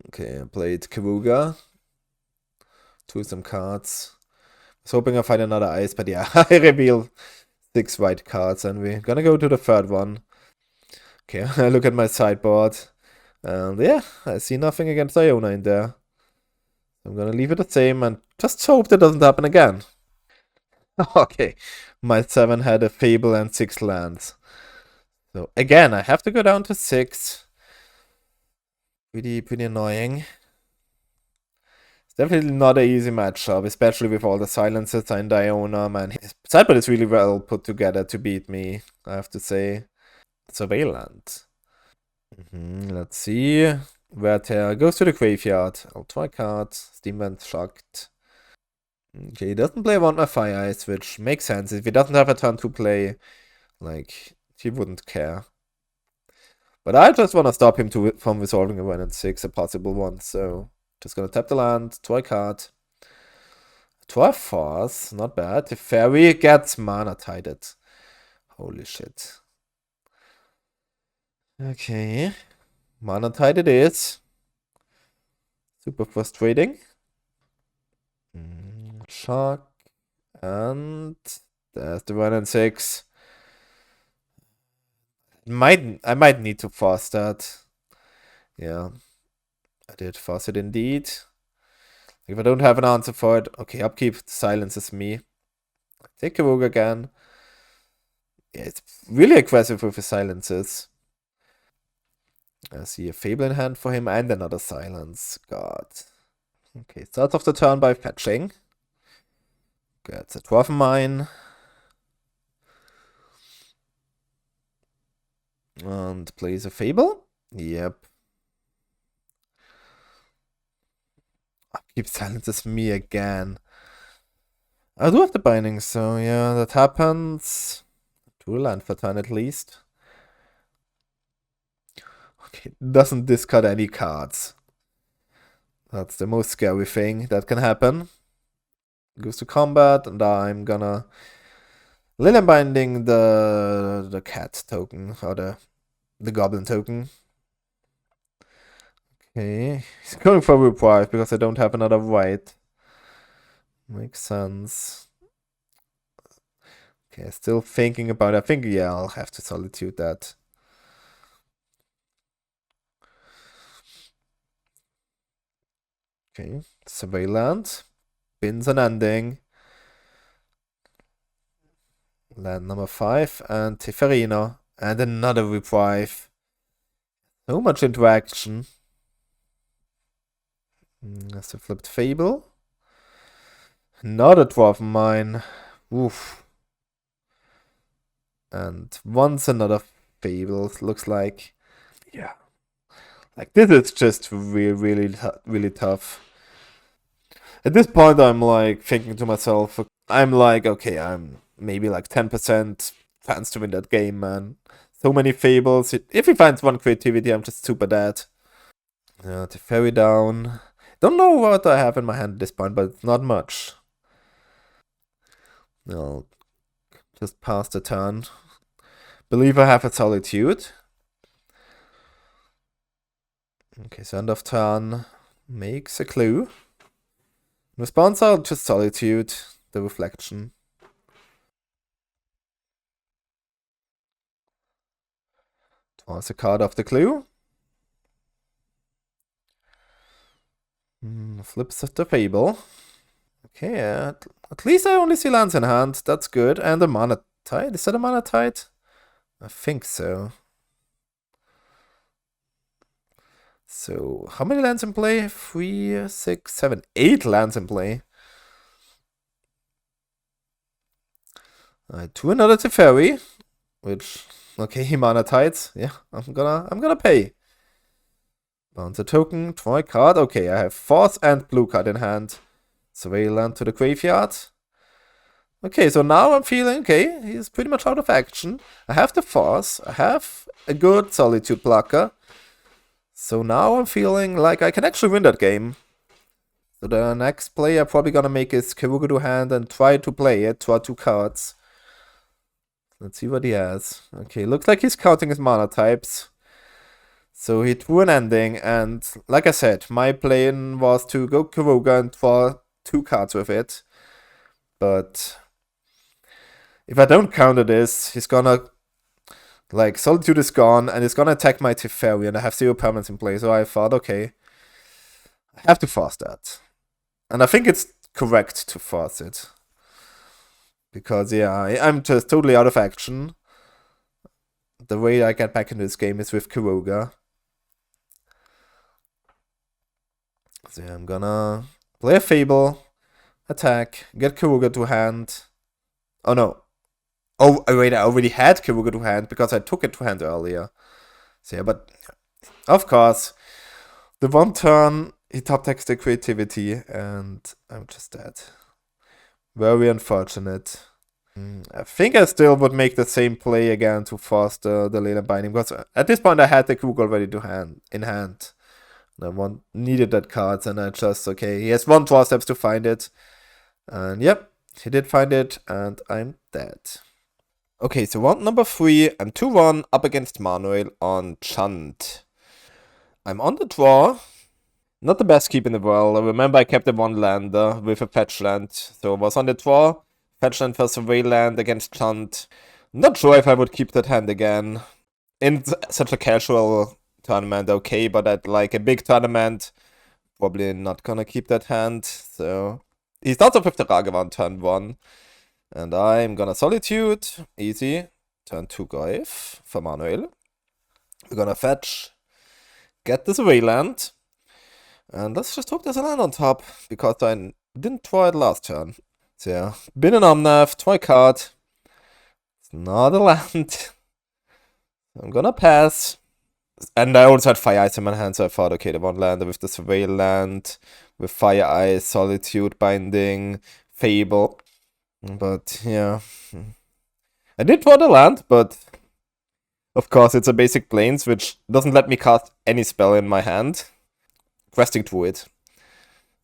Okay, I played Keruga. Drew some cards. I was hoping I find another ice, but yeah, I reveal 6 white cards, and we're gonna go to the third one. Okay, I look at my sideboard, and yeah, I see nothing against Iona in there. I'm gonna leave it the same and just hope that doesn't happen again. Okay, my 7 had a Fable and 6 lands. So again, I have to go down to 6. Pretty annoying. It's definitely not an easy matchup, especially with all the silences and Iona, man. His sideboard is really well put together to beat me, I have to say. Surveillant. Let's see. Werther goes to the graveyard. I'll try card. Steamvent shocked. Okay, he doesn't play one Fire Ice, which makes sense. If he doesn't have a turn to play, like, he wouldn't care. But I just want to stop him from resolving a 1 and 6, a possible one, so just gonna tap the land, try card. Try Force, not bad. The fairy gets mana tided. Holy shit. Okay. Mana tide it is. Super frustrating. Shock. And there's the 1 and 6. I might need to force that. Yeah. I did force it indeed. If I don't have an answer for it, okay, upkeep silences me. Take a rogue again. Yeah, it's really aggressive with his silences. I see a Fable in hand for him and another silence. God. Okay, starts off the turn by fetching. Gets a Dwarf Mine. And plays a Fable. Yep. Upkeep silences me again. I do have the binding, so yeah, that happens. 2 land for turn at least. Okay, doesn't discard any cards. That's the most scary thing that can happen. Goes to combat, and I'm gonna Lilian binding the cat token, or the goblin token. Okay, he's going for reprieve because I don't have another white. Makes sense. Okay, still thinking about it. I think, yeah, I'll have to solitude that. Okay, Surveillant. Bins an ending. Land number 5 and Teferino. And another reprieve. So much interaction. That's a flipped Fable. Not a Dwarf Mine. Oof. And once another Fables, looks like. Yeah. Like, this is just really tough. At this point, I'm like thinking to myself, I'm like, okay, I'm maybe like 10% chance to win that game, man. So many Fables. If he finds one creativity, I'm just super dead. Yeah, Teferi down. Don't know what I have in my hand at this point, but it's not much. I'll just pass the turn. Believe I have a Solitude. Okay, so end of turn makes a clue. Response, I'll just Solitude the Reflection. Toss a card off the clue. Flips the Fable. Okay, at least I only see lands in hand. That's good. And a Mana Tide. Is that a Mana Tide? I think so. So, how many lands in play? 3, 6, 7, 8 lands in play. I do another Teferi, which, okay, he Mana Tides. Yeah, I'm gonna pay. Bounce a token, draw a card. Okay, I have Force and blue card in hand. Survey land to the graveyard. Okay, so now I'm feeling, okay, he's pretty much out of action. I have the Force, I have a good Solitude blocker. So now I'm feeling like I can actually win that game. So the next play I'm probably gonna make is Keruga to hand and try to play it, draw 2 cards. Let's see what he has. Okay, looks like he's counting his mana types. So he drew an ending, and like I said, my plan was to go Keruga and draw 2 cards with it. But if I don't counter this, he's gonna, like, Solitude is gone, and he's gonna attack my Teferi, and I have 0 permanents in play, so I thought, okay, I have to force that. And I think it's correct to force it. Because, yeah, I'm just totally out of action. The way I get back into this game is with Keruga. So yeah, I'm gonna play a Fable, attack, get Keruga to hand. Oh no. Oh, wait, I already had Keruga to hand because I took it to hand earlier. So yeah, but of course, the one turn, he top decks the creativity, and I'm just dead. Very unfortunate. I think I still would make the same play again to force the Leyline Binding, because at this point I had the Krug already in hand. And I needed that card, and I just, okay, he has 1 draw steps to find it. And yep, he did find it, and I'm dead. Okay, so round number 3, I'm 2-1 up against Manuel on Chant. I'm on the draw. Not the best keep in the world. I remember I kept a 1-lander with a fetch land. So I was on the draw. Fetch land for Survey land against Chant. Not sure if I would keep that hand again. In such a casual tournament, okay, but at like a big tournament, probably not gonna keep that hand. So he starts off with the Ragavan turn 1. And I'm gonna Solitude. Easy. Turn 2 Goyf for Manuel. We're gonna fetch. Get this away land. And let's just hope there's a land on top, because I didn't draw it last turn. So yeah, Bin and Omnath, draw a card. It's not a land. I'm gonna pass. And I also had Fire Ice in my hand, so I thought, okay, the 1-lander with the Surveil land, with Fire Ice, Solitude, Binding, Fable. But yeah, I did draw the land, but of course it's a basic Plains, which doesn't let me cast any spell in my hand. Questing Druid.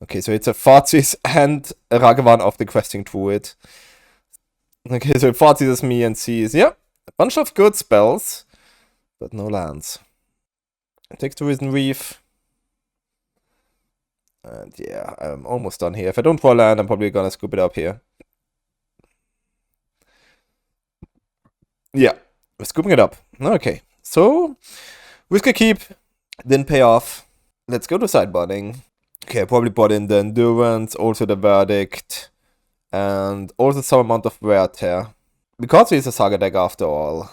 Okay, so it's a Thoughtseize and a Ragavan of the Questing Druid. Okay, so Thoughtseizes me and sees, yeah, a bunch of good spells, but no lands. I take the Risen Reef. And yeah, I'm almost done here. If I don't draw land, I'm probably gonna scoop it up here. Yeah, we're scooping it up. Okay, so Risk a Keep didn't pay off. Let's go to sideboarding. Okay, I probably bought in the Endurance, also the Verdict, and also some amount of Wear Tear. Because he's a Saga deck after all.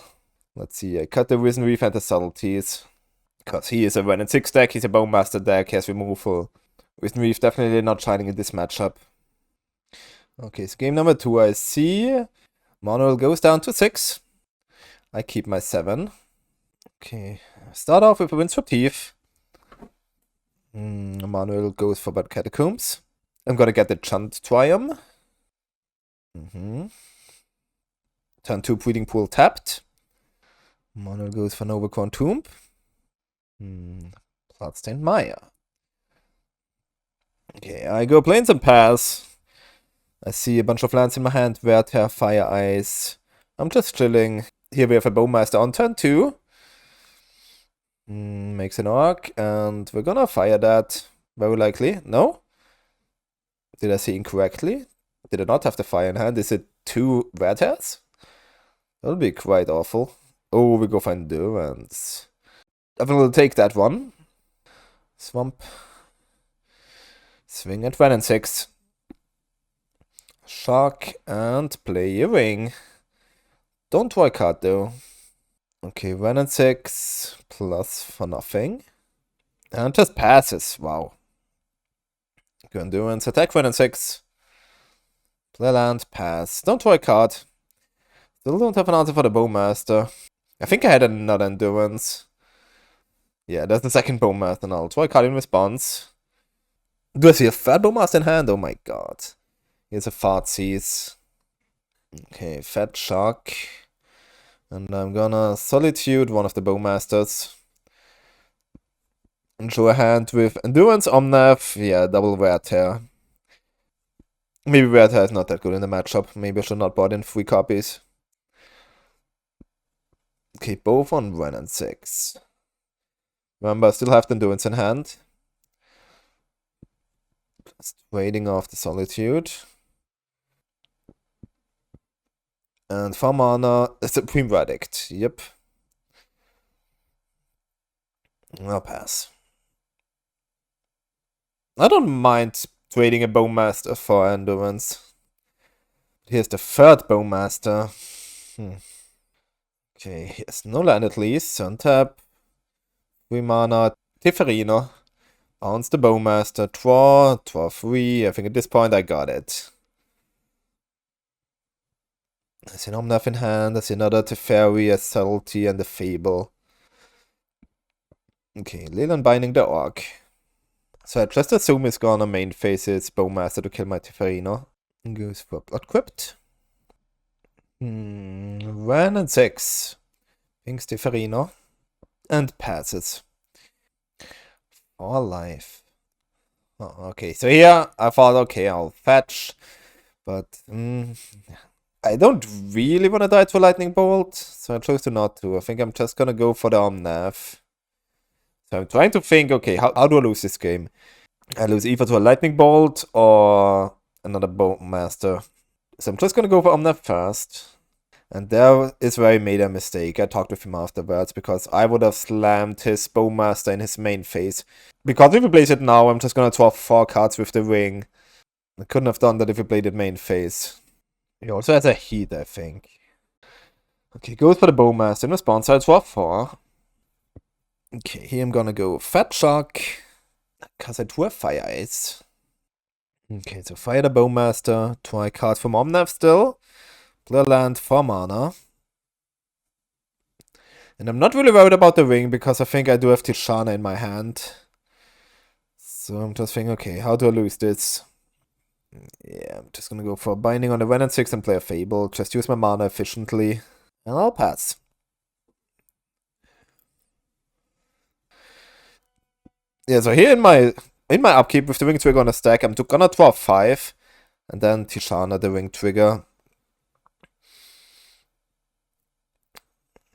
Let's see, I cut the Risen Reef and the Subtleties. Because he is a Renin 6 deck, he's a Bone Master deck, he has removal. Risen Reef definitely not shining in this matchup. Okay, so game number 2, I see Manuel goes down to 6. I keep my 7. Okay, start off with a Winds for Teeth. Manuel goes for Bad Catacombs. I'm gonna get the Chant Triumph. Turn 2 Breeding Pool tapped. Manuel goes for Nova Tomb. Bloodstained Maya. Okay, I go Plains and pass. I see a bunch of lands in my hand. Werther, Fire Ice. I'm just chilling. Here we have a Bowmaster on turn 2. Makes an Orc, and we're gonna fire that. Very likely. No? Did I see incorrectly? Did I not have the fire in hand? Is it 2 Werthers? That'll be quite awful. Oh, we go for Endurance. I will take that one. Swamp. Swing at 1 and 6. Shark and play a ring. Don't draw a card though. Okay, 1 and 6 plus for nothing. And just passes. Wow. Go Endurance, attack 1 and 6. Play land, pass. Don't draw a card. Still don't have an answer for the Bowmaster. I think I had another Endurance. Yeah, that's the second Bowmaster, and I'll draw a card in response. Do I see a third Bowmaster in hand? Oh my god. Here's a Fartsies. Okay, Fat Shark. And I'm gonna Solitude one of the Bowmasters. And show a hand with Endurance, Omnath. Yeah, double Werther. Maybe Werther is not that good in the matchup. Maybe I should not bought in 3 copies. Okay, both on 1 and 6. Remember, I still have the Endurance in hand. Just waiting off the Solitude. And for mana, Supreme Verdict. Yep. I'll pass. I don't mind trading a Bowmaster for Endurance. Here's the third Bowmaster. Okay, here's no land at least. Untap. 3 mana. Teferino. Bounce the Bowmaster. Draw 3. I think at this point I got it. I see an Omnath in hand. I see another Teferi, a Subtlety, and a Fable. Okay, Leland binding the Orc. So I just assume he's gonna main phase his Bowmaster to kill my Teferino. Goes for Blood Crypt. 1 and 6. Thinks Teferino. And passes. For life. Oh, okay, so here I thought, okay, I'll fetch. But I don't really want to die to a Lightning Bolt, so I chose to not to. I think I'm just gonna go for the Omnath. So I'm trying to think, okay, how do I lose this game? I lose either to a Lightning Bolt or another Bowmaster. So I'm just gonna go for Omnath first. And there is where I made a mistake. I talked with him afterwards because I would have slammed his Bowmaster in his main phase. Because if he plays it now, I'm just gonna draw 4 cards with the ring. I couldn't have done that if he played it main phase. He also has a heat, I think. Okay, goes for the Bowmaster. In response, I draw 4. Okay, here I'm gonna go Fat Shark. Because I drew a Fire Ice. Okay, so fire the Bowmaster. Draw a card from Omnath still. Play land for mana. And I'm not really worried about the ring because I think I do have Tishana in my hand. So I'm just thinking, okay, how do I lose this? Yeah, I'm just gonna go for binding on the 1 and 6 and play a Fable. Just use my mana efficiently. And I'll pass. Yeah, so here in my upkeep with the ring trigger on a stack, I'm gonna draw 5. And then Tishana the ring trigger.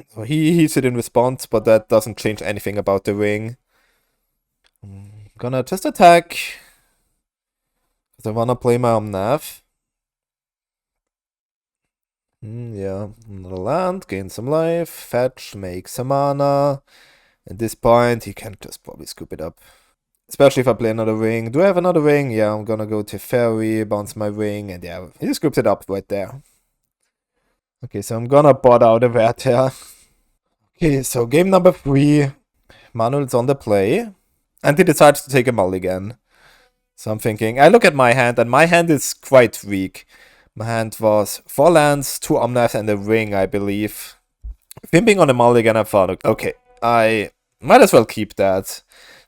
So he heats it in response, but that doesn't change anything about the ring. I'm gonna just attack. Because I wanna play my Omnath. Yeah, another land, gain some life, fetch, make some mana. At this point, he can just probably scoop it up. Especially if I play another ring. Do I have another ring? Yeah, I'm gonna go to Fairy, bounce my ring, and yeah, he scoops it up right there. Okay, so I'm gonna bot out a Werther. Okay, so game number 3. Manuel's on the play. And he decides to take a mulligan. So I'm thinking, I look at my hand, and my hand is quite weak. My hand was 4 lands, 2 Omnaths, and a ring, I believe. With him being on a mulligan, I thought, okay, I might as well keep that.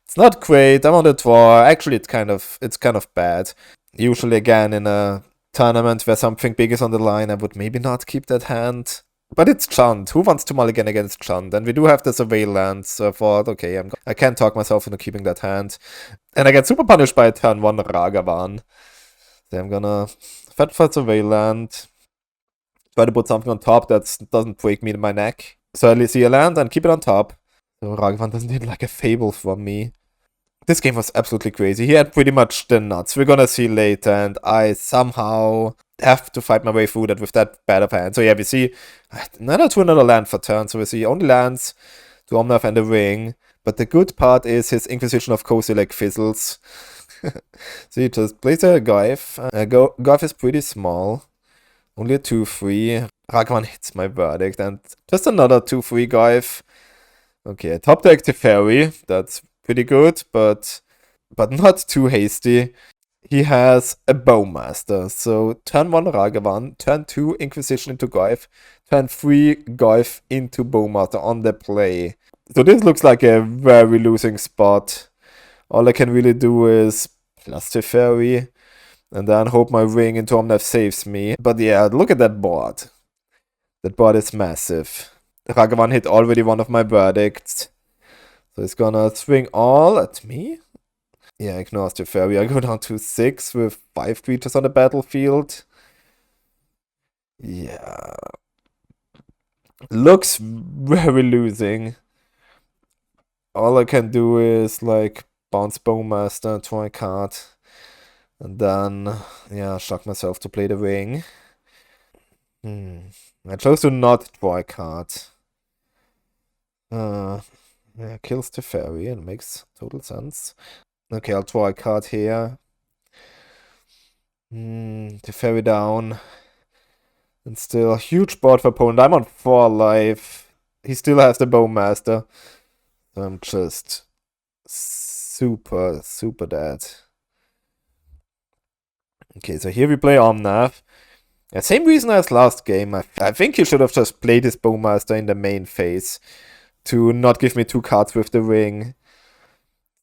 It's not great. I'm on the draw. Actually, it's kind of bad. Usually, again, in a tournament where something big is on the line, I would maybe not keep that hand. But it's Chant. Who wants to mulligan against Chant? And we do have the surveillance, so I thought, okay, I can't talk myself into keeping that hand. And I get super punished by a turn 1 Ragavan. So I'm gonna fetch for surveillance. Try to put something on top that doesn't break me in my neck. So I see a land and keep it on top. So Ragavan doesn't need like a fable from me. This game was absolutely crazy. He had pretty much the nuts. We're gonna see later, and I somehow have to fight my way through that with that bad of a hand. So yeah, we see another land for turn. So we see only lands to Omnath and the Ring. But the good part is his Inquisition of Kozilek fizzles. So he just plays a Goyf. Goyf is pretty small. Only a 2-3. Ragavan hits my verdict, and just another 2-3 Goyf. Okay, top deck Teferi. That's pretty good, but not too hasty. He has a Bowmaster, so turn 1 Ragavan, turn 2 Inquisition into Goyf, turn 3 Goyf into Bowmaster on the play. So this looks like a very losing spot. All I can really do is plus Teferi, and then hope my Ring into Omnath saves me. But yeah, look at that board. That board is massive. Ragavan hit already one of my verdicts. So he's gonna swing all at me. Yeah, ignores Teferi. I go down to 6 with 5 creatures on the battlefield. Yeah. Looks very losing. All I can do is like bounce Bowmaster, draw a card. And then, yeah, shock myself to play the Ring. I chose to not draw a card. Yeah, kills Teferi, and makes total sense. Okay, I'll draw a card here. Teferi down. And still, huge board for opponent. I'm on 4 life. He still has the Bowmaster. So I'm just super, super dead. Okay, so here we play Omnath. Yeah, same reason as last game. I think he should have just played his Bowmaster in the main phase to not give me 2 cards with the Ring.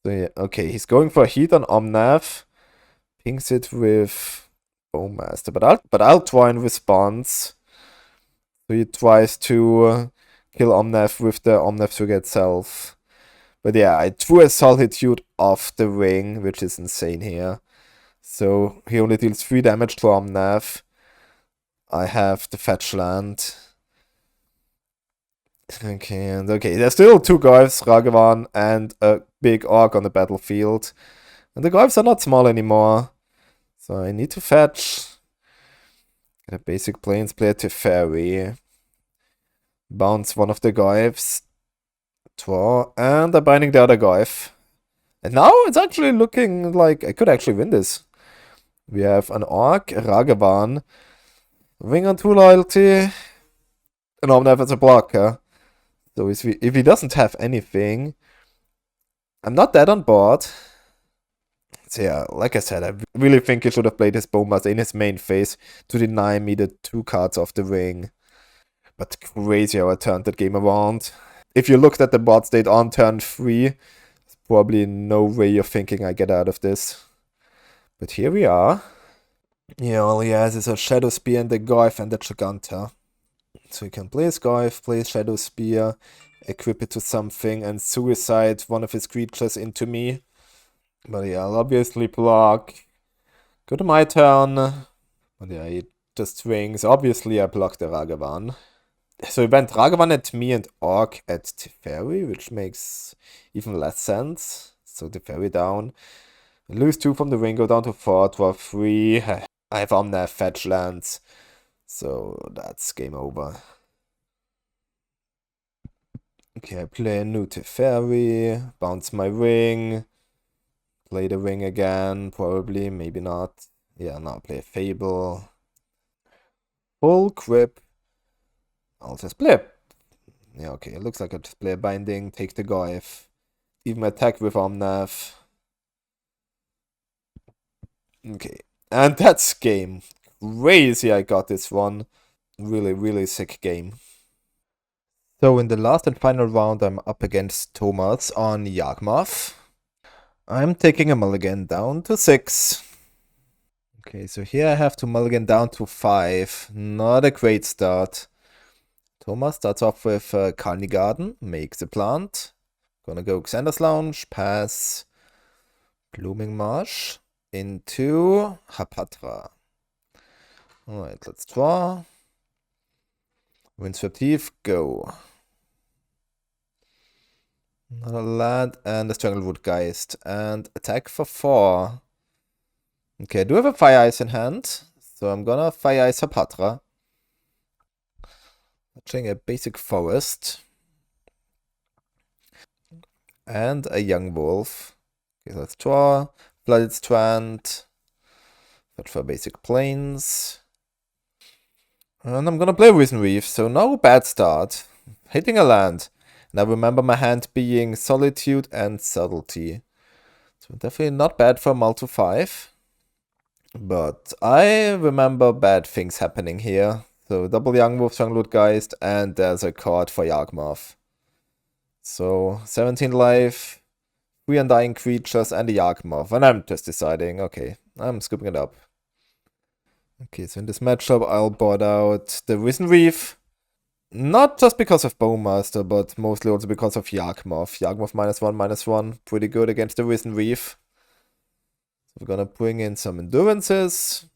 So yeah, okay, he's going for a heat on Omnath. Pings it with Bowmaster, but I'll try in response. So he tries to kill Omnath with the Omnath Trigger itself. But yeah, I threw a Solitude off the Ring, which is insane here. So he only deals 3 damage to Omnath. I have the fetch land. Okay, and okay, there's still 2 Goyfs, Ragavan, and a big Orc on the battlefield. And the Goyfs are not small anymore. So I need to fetch. Get a basic Plains player Teferi. Bounce one of the Goyfs. Draw. And I'm binding the other Goyf. And now it's actually looking like I could actually win this. We have an Orc, a Ragavan, Ring on 2 loyalty, and Omnath as a blocker. So if he doesn't have anything, I'm not that on board. So yeah, like I said, I really think he should have played his Bowmaster in his main phase to deny me the 2 cards off the Ring. But crazy how I turned that game around. If you looked at the board state on turn 3, there's probably no way you're thinking I get out of this. But here we are. Yeah, all he has is a Shadow Spear and the Goyf and the Giganta. So he can play his Goyf, play his Shadow Spear, equip it to something, and suicide one of his creatures into me. But yeah, I'll obviously block. Go to my turn. But yeah, he just swings. Obviously, I block the Ragavan. So he went Ragavan at me and Orc at Teferi, which makes even less sense. So Teferi down. I lose 2 from the Ring, go down to 4, draw 3. I have Omnath fetch lands. So that's game over. Okay, I play a new Teferi, bounce my Ring, play the Ring again, probably, maybe not. Yeah, now play a Fable. Full grip. I'll just play it. Yeah, okay, it looks like I just play a Binding, take the Goyf. Even attack with Omnath. Okay, and that's game. Crazy I got this one. Really, really sick game. So in the last and final round, I'm up against Thomas on Yawgmoth. I'm taking a mulligan down to 6. Okay, so here I have to mulligan down to 5. Not a great start. Thomas starts off with Khalni Garden, makes a plant. Gonna go Xander's Lounge, pass Blooming Marsh into Hapatra. Alright, let's draw. Windswept Heath, go. Another land and a Stranglewood Geist. And attack for 4. Okay, I do have a Fire Ice in hand. So I'm gonna Fire Ice Hapatra. Touching a basic forest. And a Young Wolf. Okay, let's draw. Blooded Strand. But for basic plains. And I'm gonna play Risen Reef, so no bad start. Hitting a land. And I remember my hand being Solitude and Subtlety. So definitely not bad for Multi 5. But I remember bad things happening here. So double Young Wolf, Stranglewood Geist, and there's a card for Yawgmoth. So 17 life, 3 undying creatures, and a Yawgmoth. And I'm just deciding, okay, I'm scooping it up. Okay, so in this matchup, I'll board out the Risen Reef. Not just because of Bowmaster, but mostly also because of Yawgmoth. Yawgmoth -1/-1, pretty good against the Risen Reef. So we're gonna bring in some Endurances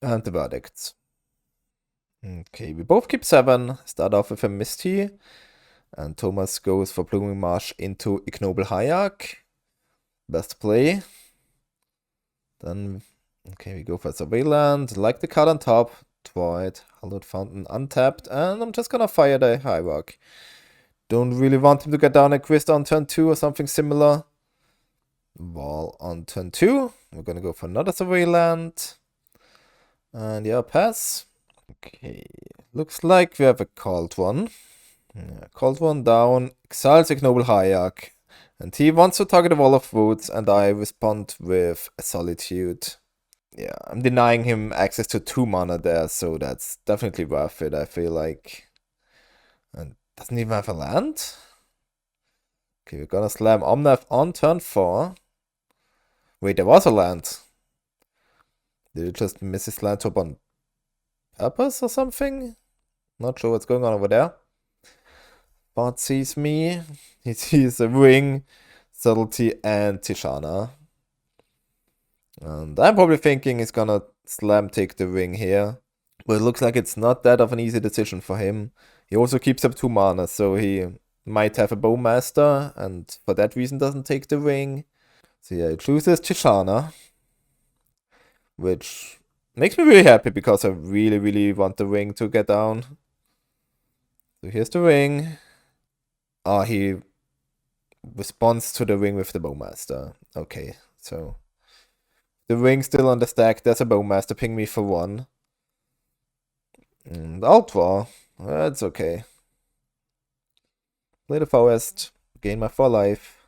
and the Verdicts. Okay, we both keep 7. Start off with a Misty. And Thomas goes for Blooming Marsh into Ignoble Hierarch. Best play. Then, okay, we go for Surveillant. Like the card on top. Draw it. Hallowed Fountain untapped. And I'm just gonna fire the Hierarch. Don't really want him to get down a Quist on turn 2 or something similar. Wall on turn 2. We're gonna go for another Surveillant. And yeah, pass. Okay, looks like we have a Called One. Yeah, Called One down, exiles Ignoble Hierarch. And he wants to target the Wall of Woods, and I respond with a Solitude. Yeah, I'm denying him access to 2 mana there, so that's definitely worth it, I feel like. And doesn't even have a land? Okay, we're gonna slam Omnath on turn 4. Wait, there was a land. Did it just miss his land top on purpose or something? Not sure what's going on over there. Bart sees me. He sees a Ring, Subtlety, and Tishana. And I'm probably thinking he's gonna slam take the Ring here. But it looks like it's not that of an easy decision for him. He also keeps up 2 mana, so he might have a Bowmaster, and for that reason doesn't take the Ring. So yeah, he chooses Tishana. Which makes me really happy because I really, really want the Ring to get down. So here's the Ring. Oh, he responds to the Ring with the Bowmaster. Okay, so the Ring still on the stack. There's a Bowmaster. Ping me for 1. And I'll draw. That's okay. Play the Forest. Gain my 4 life.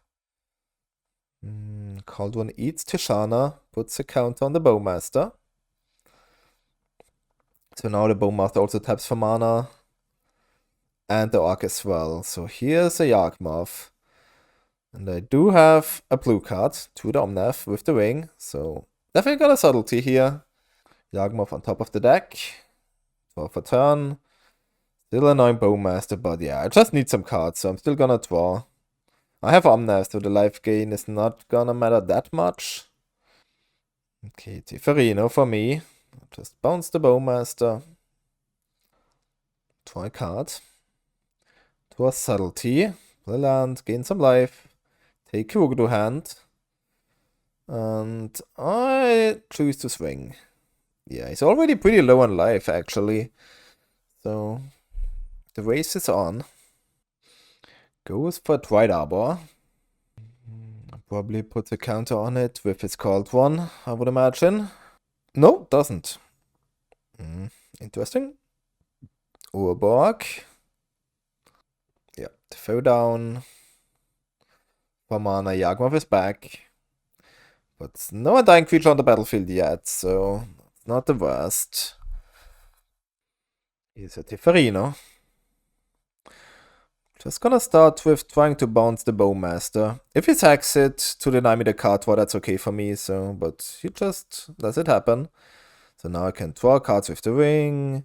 Called One eats Tishana. Puts a counter on the Bowmaster. So now the Bowmaster also taps for mana. And the Orc as well. So here's a Yawgmoth. And I do have a blue card to the Omnath with the Ring. So definitely got a Subtlety here. Yawgmoth on top of the deck. Draw for turn. Still annoying Bowmaster, but yeah, I just need some cards, so I'm still gonna draw. I have Omnath, so the life gain is not gonna matter that much. Okay, Teferi for me. Just bounce the Bowmaster. Draw a card. Draw Subtlety. Play land, gain some life. Take Kuruk to hand. And I choose to swing. Yeah, he's already pretty low on life, actually. So the race is on. Goes for Dried Arbor. Probably puts a counter on it with his Called One, I would imagine. No, doesn't. Interesting. Urborg. Yeah, throw down. For mana, Yawgmoth is back. But no undying creature on the battlefield yet, so it's not the worst. Here's a Teferi. Just gonna start with trying to bounce the Bowmaster. If he sacks it to deny me the card draw, that's okay for me, so, but he just lets it happen. So now I can draw cards with the ring,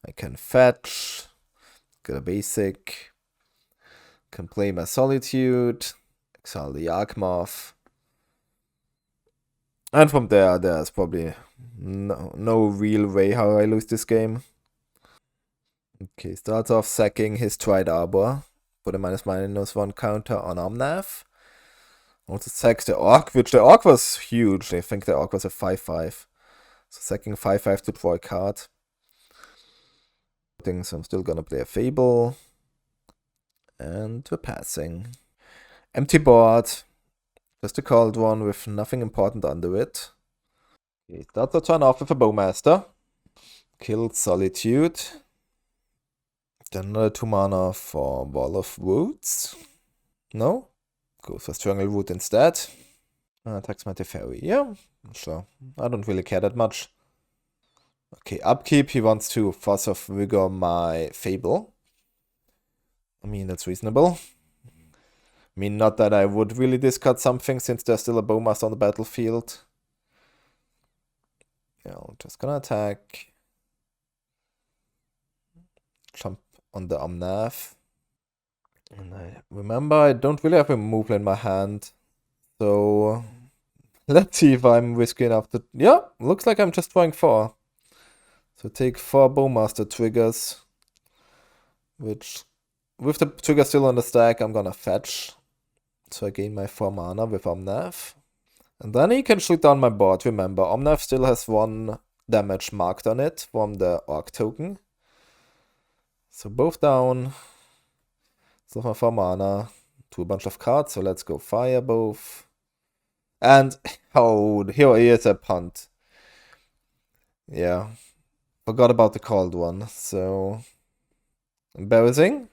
I can fetch, get a basic, can play my Solitude, exile the Yawgmoth. And from there's probably no real way how I lose this game. Okay, starts off sacking his Tried Arbor. Put a -1 counter on Omnath. Also sacks the Orc, which the Orc was huge. I think the Orc was a 5/5. So sacking 5/5 to draw a card. So I'm still gonna play a Fable. And we're passing. Empty board. Just a cold one with nothing important under it. Okay, start the turn off with a Bowmaster. Killed Solitude. Then another 2 mana for Wall of Woods. No? Go for Strangleroot instead. Attacks my Teferi. Yeah, sure. I don't really care that much. Okay, upkeep. He wants to Force of Vigor my Fable. I mean, that's reasonable. I mean, not that I would really discard something since there's still a Bowmaster on the battlefield. Yeah, I'm just gonna attack. Jump on the Omnath. And I remember I don't really have a move in my hand. So let's see if I'm risky enough to... Yeah, looks like I'm just drawing 4. So take 4 Bowmaster triggers. Which, with the trigger still on the stack, I'm gonna fetch. So I gain my 4 mana with Omnath. And then he can shoot down my board. Remember, Omnath still has 1 damage marked on it from the Orc token. So both down. Still have my 4 mana. To a bunch of cards, so let's go fire both. And, oh, here is a punt. Yeah. Forgot about the cold one, so... Embarrassing.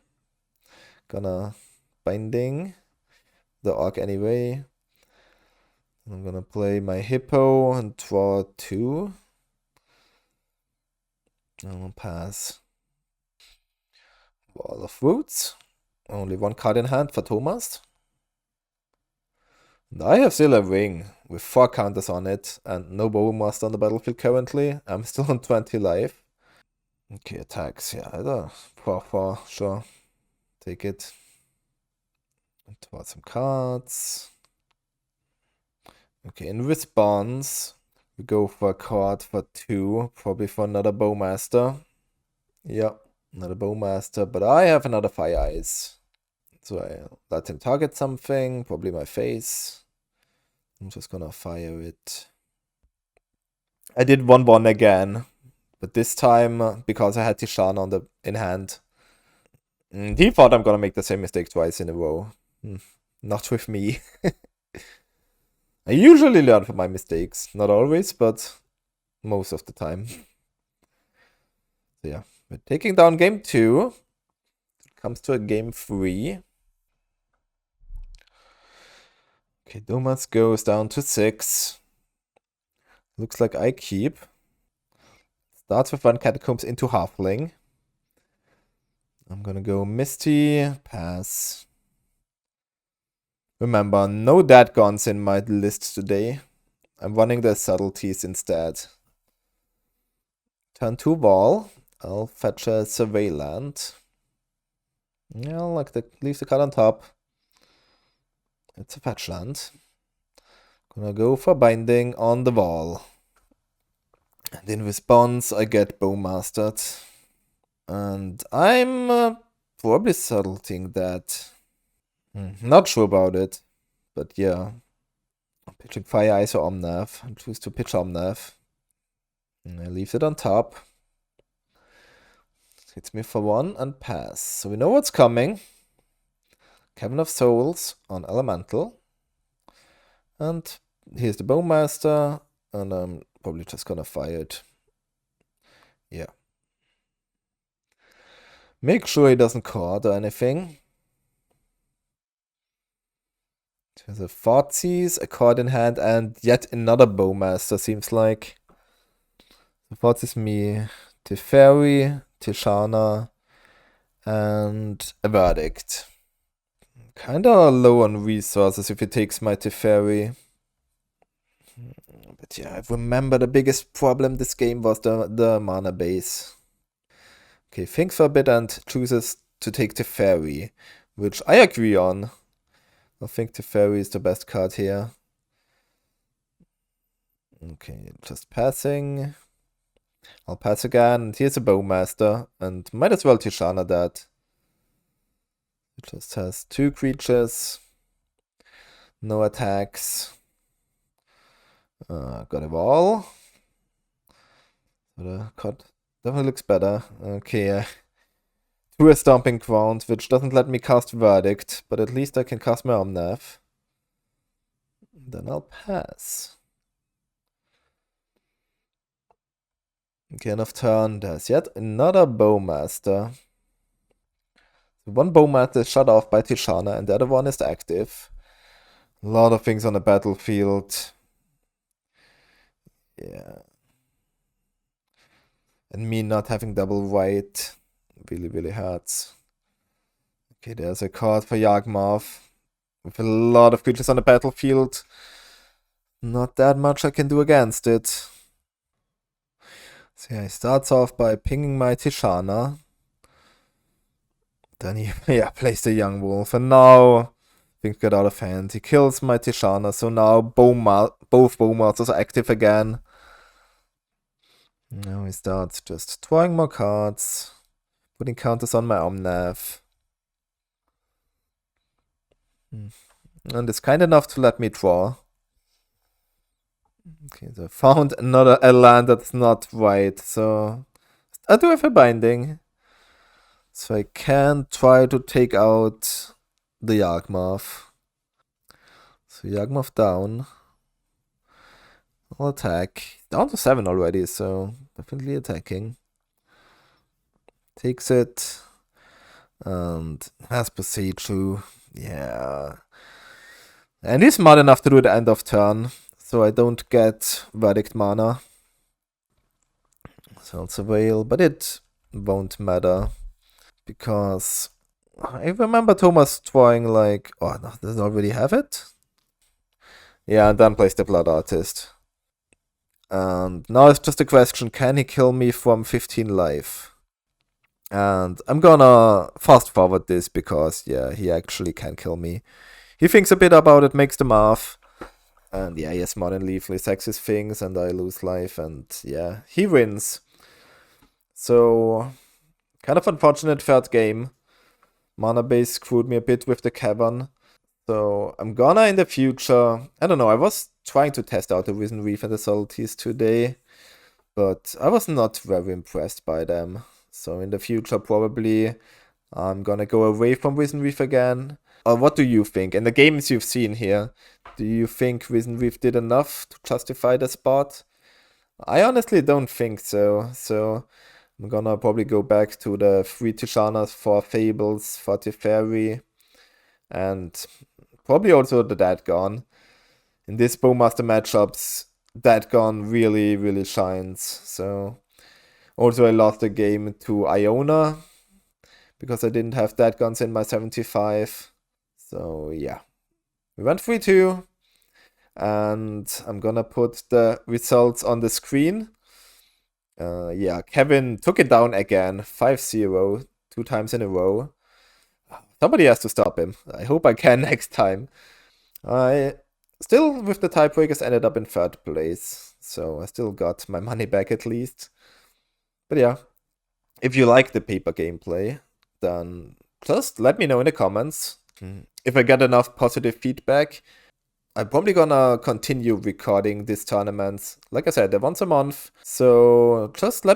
Gonna Binding the Orc anyway. I'm gonna play my Hippo and draw 2. I'm gonna pass. Wall of Woods. Only 1 card in hand for Thomas. And I have still a ring with 4 counters on it and no Bowmaster on the battlefield currently. I'm still on 20 life. Okay, attacks. Yeah, either 4/4, sure. Take it. And draw some cards. Okay, in response, we go for a card for 2, probably for another Bowmaster. Yeah, another Bowmaster, but I have another Fire Eyes. So I let him target something, probably my face. I'm just gonna fire it. I did 1/1 again, but this time, because I had Tishana in hand, he thought I'm gonna make the same mistake twice in a row. Not with me. I usually learn from my mistakes. Not always, but most of the time. So yeah, we're taking down game 2. It comes to a game 3. Okay, Domas goes down to 6. Looks like I keep. Starts with 1 Catacombs into Halfling. I'm gonna go Misty, pass. Remember, no dead guns in my list today. I'm running the subtleties instead. Turn 2 Wall. I'll fetch a Survey Land. Yeah, leave the card on top. It's a fetch land. Gonna go for Binding on the Wall. And in response, I get Bowmastered. And I'm probably subtleting that. Not sure about it. But yeah. I'm pitching Fire Eyes or Omnath. I choose to pitch Omnath. And I leave it on top. Hits me for 1 and pass. So we know what's coming. Cavern of Souls on Elemental. And here's the Bowmaster. And I'm probably just gonna fire it. Yeah. Make sure he doesn't card or anything. There's a Thoughtseize, a card in hand, and yet another Bowmaster, seems like. So Thoughtseize me Teferi, Tishana, And a verdict. Kinda low on resources if he takes my Teferi. But yeah, I remember the biggest problem this game was the mana base. Okay, thinks for a bit and chooses to take Teferi, which I agree on. I think Teferi is the best card here. Okay, just passing. I'll pass again, and here's a Bowmaster, and might as well Tishana that. It just has 2 creatures, no attacks. Got a wall. The card definitely looks better. Okay, to a Stomping Ground, which doesn't let me cast Verdict, but at least I can cast my Omnath. Then I'll pass. Okay, end of turn, there's yet another Bowmaster. One Bowmaster is shut off by Tishana, and the other one is active. A lot of things on the battlefield. Yeah. And me not having double white really hurts. Okay, there's a card for Yawgmoth. With a lot of creatures on the battlefield. Not that much I can do against it. So yeah, he starts off by pinging my Tishana. Then he plays the Young Wolf. And now things get out of hand. He kills my Tishana. So now both Bowmasters are active again. Now he starts just drawing more cards. Putting counters on my Omnath. And it's kind enough to let me draw. Okay, so I found a land that's not white, so I do have a binding. So I can try to take out the Yawgmoth. So Yawgmoth down. I'll attack. Down to 7 already, so definitely attacking. Takes it. And has Boseiju. Yeah. And he's smart enough to do it end of turn, so I don't get Verdict mana. So I'll surveil, but it won't matter. Because I remember Thomas drawing like, oh no, does it already have it? Yeah, and then plays the Blood Artist. And now it's just a question, can he kill me from 15 life? And I'm gonna fast forward this because, yeah, he actually can kill me. He thinks a bit about it, makes the math. And yeah, he has Modern Lethal, he sacks his things, and I lose life, and yeah, he wins. So, kind of unfortunate third game. Mana base screwed me a bit with the Cavern. So I'm gonna in the future, I don't know, I was trying to test out the Risen Reef and the Subtleties today, but I was not very impressed by them. So in the future, probably I'm gonna go away from Risen Reef again. Or what do you think? In the games you've seen here, do you think Risen Reef did enough to justify the spot? I honestly don't think so. So I'm gonna probably go back to the 3 Tishanas, 4 Fables, 4 Teferi, and probably also the Dagon. In this Bowmaster matchups, Dagon really shines. So also I lost the game to Iona because I didn't have Dadgons in my 75. So yeah, we went 3-2, and I'm gonna put the results on the screen. Yeah, Kevin took it down again, 5-0, 2 times in a row. Somebody has to stop him. I hope I can next time. I still, with the tiebreakers, ended up in 3rd place. So I still got my money back at least. But yeah, if you like the paper gameplay, then just let me know in the comments. If I get enough positive feedback, I'm probably gonna continue recording these tournaments. Like I said, they're once a month. So just let me